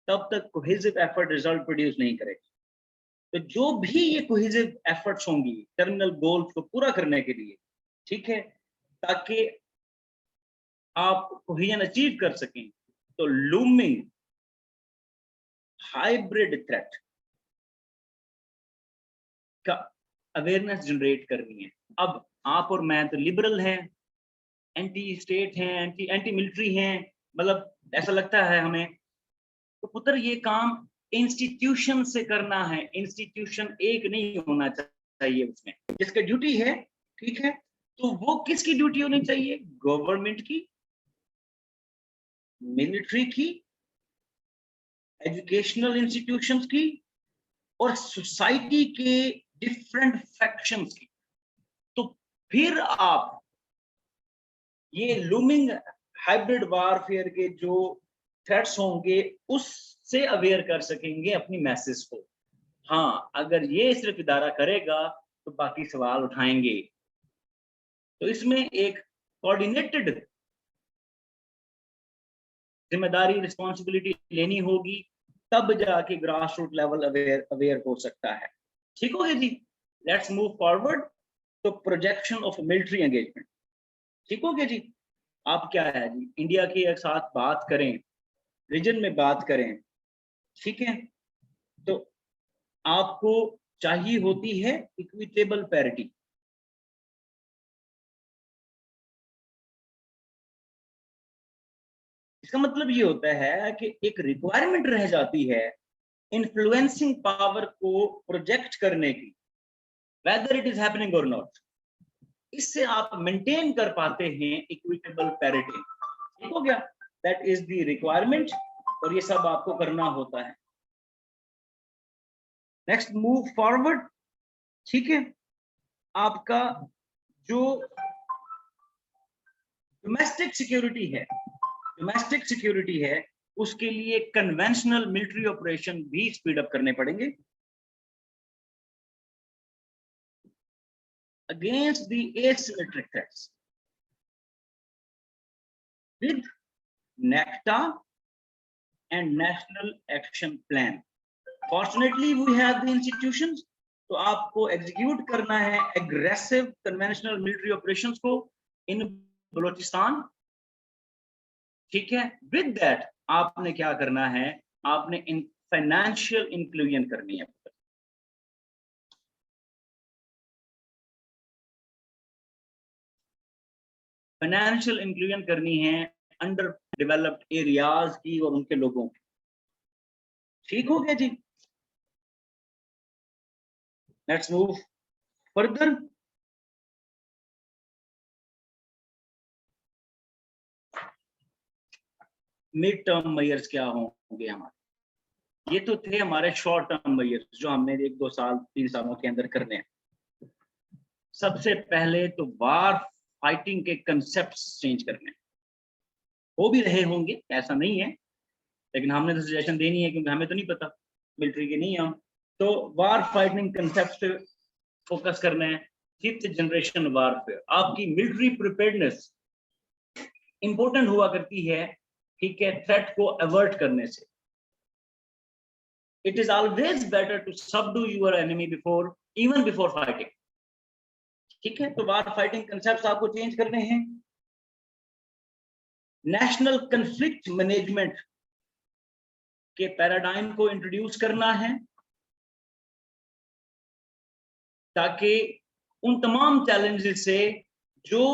[SPEAKER 1] तब तक कोहेसिव एफर्ट रिजल्ट प्रोड्यूस नहीं करेगा। तो जो भी ये कोहेसिव एफर्ट्स होंगी टर्मिनल गोल्स को पूरा करने के लिए, ठीक है, ताकि आप कोहेजन अचीव कर सकें, तो लूमिंग हाइब्रिड थ्रेट का अवेयरनेस जनरेट करनी है। अब आप और मैं तो लिबरल हैं, एंटी स्टेट हैं, एंटी मिलिट्री हैं, मतलब ऐसा लगता है हमें, तो पुत्र ये काम इंस्टीट्यूशन से करना है। इंस्टीट्यूशन एक नहीं होना चाहिए उसमें, जिसका ड्यूटी है, ठीक है, तो वो किसकी ड्यूटी होनी चाहिए, गवर्नमेंट की, मिलिट्री की, एजुकेशनल इंस्टीट्यूशंस की, और सोसाइटी के डिफरेंट फैक्शंस की। तो फिर आप ये लूमिंग हाइब्रिड वारफेयर के जो थ्रेट्स होंगे उससे अवेयर कर सकेंगे अपनी मैसेज को। हाँ, अगर ये सिर्फ इदारा करेगा तो बाकी सवाल उठाएंगे। तो इसमें एक कोऑर्डिनेटेड जिम्मेदारी, रिस्पॉन्सिबिलिटी लेनी होगी, तब जाके ग्रास रूट लेवल अवेयर हो सकता है, ठीक हो गया जी। लेट्स मूव फॉरवर्ड तो प्रोजेक्शन ऑफ मिलिट्री एंगेजमेंट, ठीक हो गया जी। आप क्या है जी, इंडिया के एक साथ बात करें, रीजन में बात करें, ठीक है, तो आपको चाहिए होती है इक्विटेबल पैरिटी। इसका मतलब ये होता है कि एक रिक्वायरमेंट रह जाती है इन्फ्लुएंसिंग पावर को प्रोजेक्ट करने की, वेदर इट इज हैपनिंग और नॉट। इससे आप मेंटेन कर पाते हैं इक्विटेबल पैरिटी, ठीक हो गया। दैट इज द रिक्वायरमेंट, और ये सब आपको करना होता है। नेक्स्ट मूव फॉरवर्ड, ठीक है, आपका जो डोमेस्टिक सिक्योरिटी है, उसके लिए कन्वेंशनल मिलिट्री ऑपरेशन भी स्पीड अप करने पड़ेंगे against the asymmetric threats with NACTA and National Action Plan. Fortunately, we have the institutions, तो आपको एग्जीक्यूट करना है एग्रेसिव कन्वेंशनल मिलिट्री ऑपरेशंस को, इन बलोचिस्तान, ठीक है। विद दैट आपने क्या करना है, आपने इन फाइनेंशियल इंक्लूजन करनी है। फाइनेंशियल इंक्लूजन करनी है अंडर डेवलप्ड एरियाज की और उनके लोगों की। ठीक हो गया जी। Let's move further. Mid term measures क्या होंगे हमारे? ये तो थे हमारे शॉर्ट टर्म मेजर्स जो हमने 1-2 साल 3 सालों के अंदर करने हैं। सबसे पहले तो वार फाइटिंग के कंसेप्ट्स चेंज करने, वो भी रहे होंगे ऐसा नहीं है, लेकिन हमने तो सजेशन देनी है क्योंकि हमें तो नहीं पता, मिलिट्री के नहीं हम। तो वार फाइटिंग कंसेप्ट पे फोकस करना है। 5th जनरेशन वारफेयर, आपकी मिलिट्री प्रिपेयर्डनेस इंपॉर्टेंट हुआ करती है, ठीक है, थ्रेट को अवर्ट करने से। It is always better to subdue your enemy before, even before fighting. ठीक है, तो वार फाइटिंग कंसेप्ट आपको चेंज करने हैं। नेशनल कन्फ्लिक्ट मैनेजमेंट के पैराडाइम को इंट्रोड्यूस करना है, ताकि उन तमाम चैलेंजेस से जो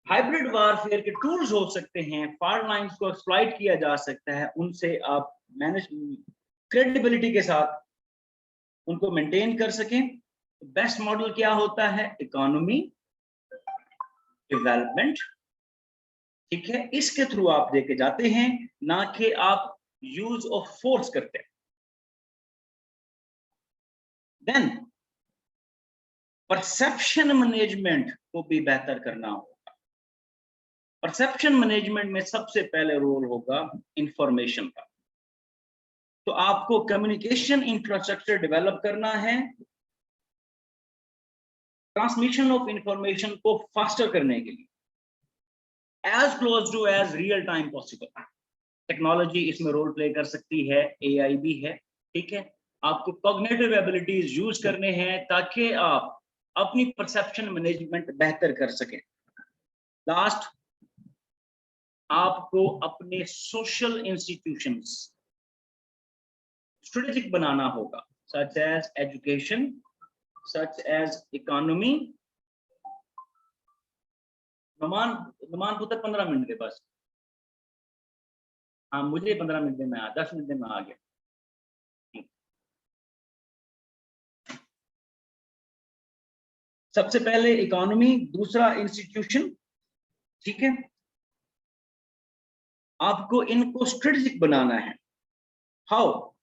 [SPEAKER 1] हाइब्रिड वारफेयर के टूल्स हो सकते हैं, फायर लाइंस को एक्सप्लॉइट किया जा सकता है, उनसे आप मैनेज क्रेडिबिलिटी के साथ उनको मेंटेन कर सकें। बेस्ट मॉडल क्या होता है? इकोनॉमी डेवलपमेंट, ठीक है, इसके थ्रू आप देके जाते हैं, ना कि आप यूज ऑफ फोर्स करते हैं। देन परसेप्शन मैनेजमेंट को भी बेहतर करना होगा। परसेप्शन मैनेजमेंट में सबसे पहले रोल होगा इंफॉर्मेशन का। तो आपको कम्युनिकेशन इंफ्रास्ट्रक्चर डेवलप करना है, ट्रांसमिशन ऑफ इंफॉर्मेशन को फास्टर करने के लिए, as close to as real time possible. Technology इसमें रोल प्ले कर सकती है, एआई भी है, ठीक है। आपको कॉग्निटिव एबिलिटीज यूज करने हैं ताकि आप अपनी परसेप्शन मैनेजमेंट बेहतर कर सकें। लास्ट, आपको अपने सोशल इंस्टीट्यूशंस स्ट्रेटेजिक बनाना होगा, such as education, such as economy. नमान नमान पुत्र 15 मिनट के बस। हाँ, मुझे 15 मिनट में 10 मिनट में आ गया। सबसे पहले इकोनॉमी, दूसरा इंस्टीट्यूशन, ठीक है। आपको इनको स्ट्रेटेजिक बनाना है। हाउ?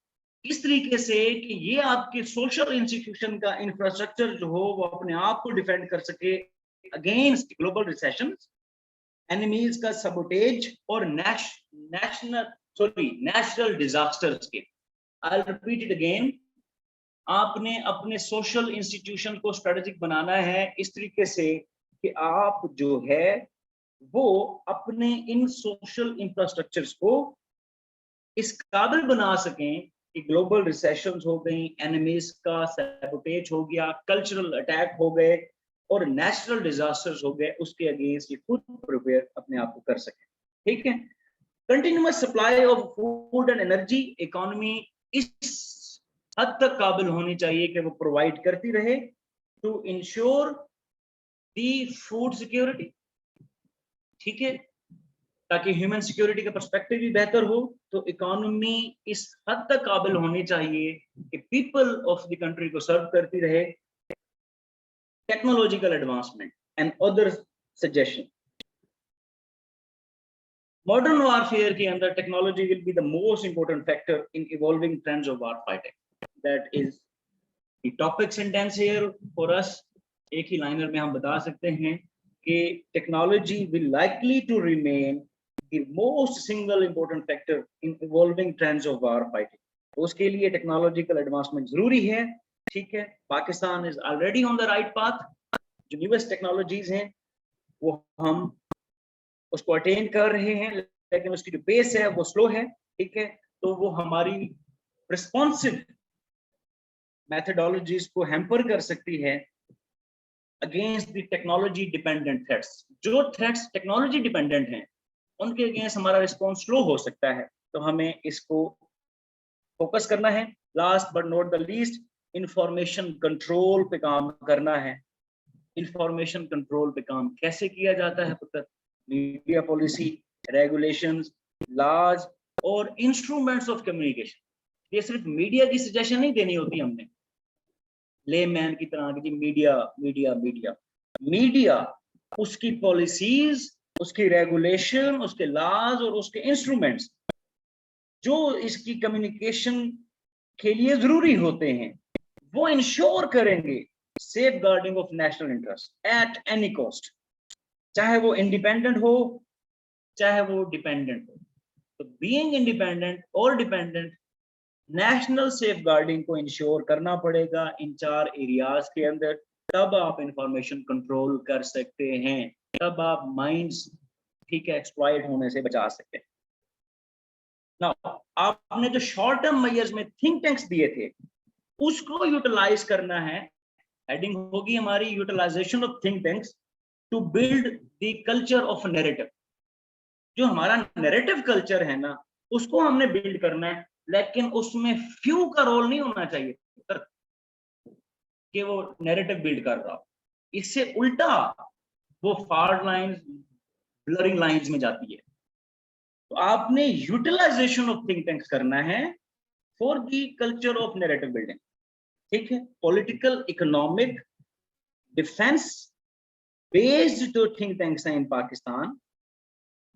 [SPEAKER 1] इस तरीके से कि ये आपके सोशल इंस्टीट्यूशन का इंफ्रास्ट्रक्चर जो हो वो अपने आप को डिफेंड कर सके अगेंस्ट ग्लोबल रिसेशन, एनिमीज का सबोटेज और नेचुरल डिजास्टर्स के। आई रिपीट इट अगेन, आपने अपने सोशल इंस्टीट्यूशन को स्ट्रेटेजिक बनाना है इस तरीके से कि आप जो है वो अपने इन सोशल इंफ्रास्ट्रक्चर्स को इस काबिल बना सकें कि ग्लोबल रिसेशंस हो गई, एनिमीज का सैबोटेज हो गया, कल्चरल अटैक हो गए और नेचुरल डिजास्टर्स हो गए, उसके अगेंस्ट ये खुद प्रिपेयर अपने आप को कर सकें। ठीक है, continuous supply of food and energy economy इस हद तक काबिल होनी चाहिए कि वो प्रोवाइड करती रहे to ensure the food security, ठीक है, ताकि ह्यूमन सिक्योरिटी का पर्सपेक्टिव भी बेहतर हो। तो इकोनॉमी इस हद तक काबिल होनी चाहिए कि पीपल ऑफ द कंट्री को सर्व करती रहे। Technological advancement and other suggestion, modern warfare के अंदर technology will be the most important factor in evolving trends of war fighting. That is the topic sentence here for us. एक ही liner में हम बता सकते हैं कि technology will likely to remain the most single important factor in evolving trends of war fighting. उसके लिए टेक्नोलॉजिकल एडवांसमेंट जरूरी है, ठीक है। Pakistan is already on the right path. जो न्यूएस्ट टेक्नोलॉजीज हैं वो हम उसको अटेन कर रहे हैं, लेकिन उसकी जो पेस है वो स्लो है, ठीक है। तो वो हमारी रिस्पॉन्सिव मेथडोलॉजीज को हैम्पर कर सकती है against the technology dependent threats, जो थ्रेट्स टेक्नोलॉजी डिपेंडेंट हैं उनके अगेंस्ट हमारा रिस्पॉन्स स्लो हो सकता है, तो हमें इसको फोकस करना है। Last but not the least, information control पे काम करना है। इंफॉर्मेशन कंट्रोल पे काम कैसे किया जाता है पुत्र? मीडिया पॉलिसी, रेगुलेशंस, लॉज और इंस्ट्रूमेंट्स ऑफ कम्युनिकेशन। ये सिर्फ मीडिया की सजेशन नहीं देनी होती हमने लेमैन की तरह कि मीडिया मीडिया मीडिया मीडिया, उसकी पॉलिसीज, उसकी रेगुलेशन, उसके लॉज और उसके इंस्ट्रूमेंट्स जो इसकी कम्युनिकेशन के लिए जरूरी होते हैं, वो इंश्योर करेंगे safeguarding of national interest at any cost, चाहे वो इंडिपेंडेंट हो चाहे वो डिपेंडेंट हो। तो बीइंग इंडिपेंडेंट और डिपेंडेंट, नेशनल सेफ गार्डिंग को इंश्योर करना पड़ेगा इन 4 एरियाज के अंदर, तब आप इंफॉर्मेशन कंट्रोल कर सकते हैं, तब आप माइंड्स, ठीक है, एक्सप्लॉइट होने से बचा सकते हैं। ना आपने जो शॉर्ट टर्म मेजर्स में थिंक टैंक्स दिए थे उसको यूटिलाइज करना है। हेडिंग होगी हमारी utilisation of think tanks to build the culture of narrative. जो हमारा नैरेटिव कल्चर है ना, उसको हमने बिल्ड करना है, लेकिन उसमें फ्यू का रोल नहीं होना चाहिए कि वो नैरेटिव बिल्ड कर रहा हो। इससे उल्टा वो फॉल्ट लाइंस, ब्लरिंग लाइंस में जाती है। तो आपने यूटिलाइजेशन ऑफ थिंक टैंक्स करना है for the culture of narrative building, ठीक है। पॉलिटिकल, इकोनॉमिक, डिफेंस बेस्ड जो थिंक टैंक्स हैं इन पाकिस्तान,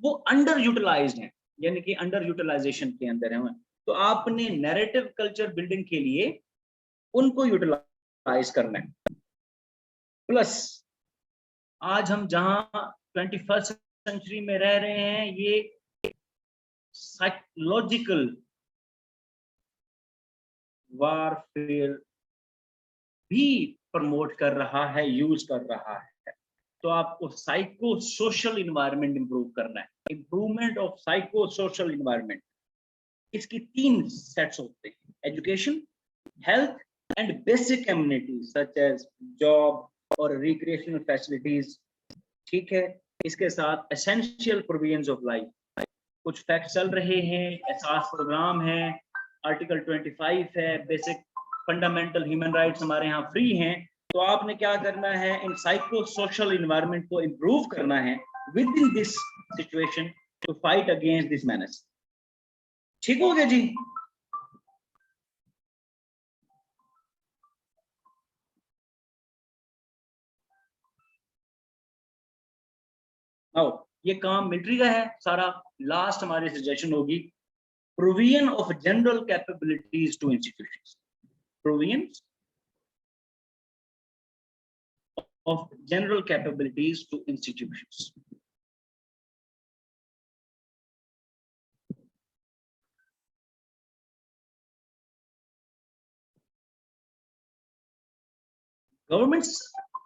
[SPEAKER 1] वो अंडर यूटिलाइज्ड हैं, यानी कि अंडर यूटिलाइजेशन के अंदर है। तो आपने नैरेटिव कल्चर बिल्डिंग के लिए उनको यूटिलाइज करना है। प्लस आज हम जहां 21st सेंचुरी में रह रहे हैं, ये साइकोलॉजिकल वारफेयर भी प्रमोट कर रहा है, यूज कर रहा है। तो आपको साइको सोशल इन्वायरमेंट इंप्रूव करना है। Improvement of psycho social environment, इसकी 3 सेट्स होते हैं: education, health and basic communities such as job और रिक्रिएशनल फैसिलिटीज, ठीक है। इसके साथ एसेंशियल प्रोविजंस ऑफ लाइफ, कुछ फैक्ट चल रहे हैं, एहसास प्रोग्राम है, आर्टिकल 25 है, बेसिक फंडामेंटल ह्यूमन राइट्स हमारे यहाँ फ्री हैं। तो आपने क्या करना है, इन साइको सोशल इन्वायरमेंट को इंप्रूव करना है within this situation to fight against this menace. ठीक हो गया जी? आओ, ये काम मिलिट्री का है सारा। लास्ट हमारी सजेशन होगी provision of general capabilities to institutions, प्रोविजन of general capabilities to institutions. Governments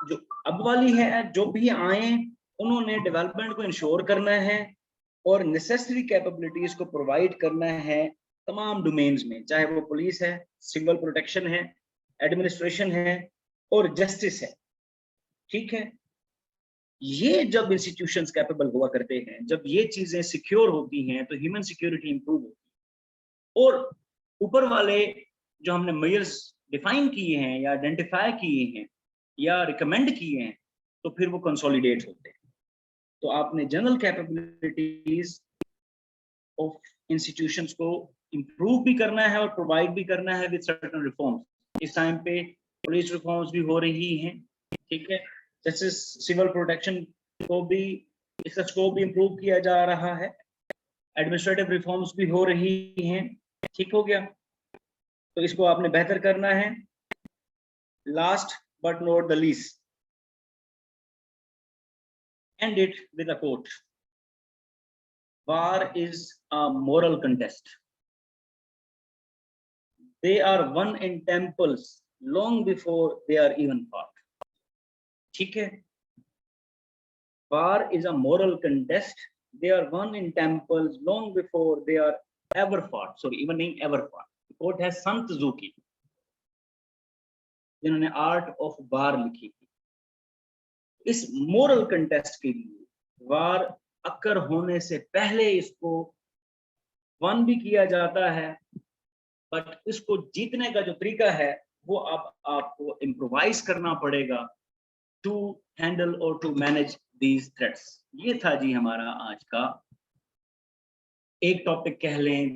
[SPEAKER 1] जो अब वाली है, जो भी आए, उन्होंने डेवलपमेंट को इंश्योर करना है और नेसेसरी कैपेबिलिटीज को प्रोवाइड करना है तमाम डोमेन्स में, चाहे वो पुलिस है, सिविल प्रोटेक्शन है, एडमिनिस्ट्रेशन है और जस्टिस है, ठीक है। ये जब इंस्टीट्यूशंस कैपेबल हुआ करते हैं, जब ये चीजें सिक्योर होती हैं, तो ह्यूमन सिक्योरिटी इंप्रूव होती है। और ऊपर वाले जो हमने मेजर्स डिफाइन किए हैं या आइडेंटिफाई किए हैं या रिकमेंड किए हैं, तो फिर वो कंसोलिडेट होते हैं। तो आपने जनरल कैपेबिलिटीज ऑफ इंस्टीट्यूशंस को इंप्रूव भी करना है और प्रोवाइड भी करना है विद सर्टेन रिफॉर्म्स। इस टाइम पे पुलिस रिफॉर्म्स भी हो रही हैं, ठीक है। जैसे सिविल प्रोटेक्शन को भी, इसका स्कोप भी इंप्रूव किया जा रहा है, एडमिनिस्ट्रेटिव रिफॉर्म्स भी हो रही हैं, ठीक हो गया। तो इसको आपने बेहतर करना है। Last but not the least, end it with a quote: war is a moral contest. They are won in temples long before they are even fought. ठीक है? War is a moral contest. They are won in temples long before they are ever fought. Sorry, even नहीं ever fought. The quote है संत तजुकी, जिन्होंने art of war लिखी थी। इस moral contest के लिए वार अक्कर होने से पहले इसको वन भी किया जाता है, बट इसको जीतने का जो तरीका है वो अब आपको इम्प्रोवाइज करना पड़ेगा टू हैंडल और टू मैनेज दीज थ्रेट्स। ये था जी हमारा आज का एक टॉपिक कह लें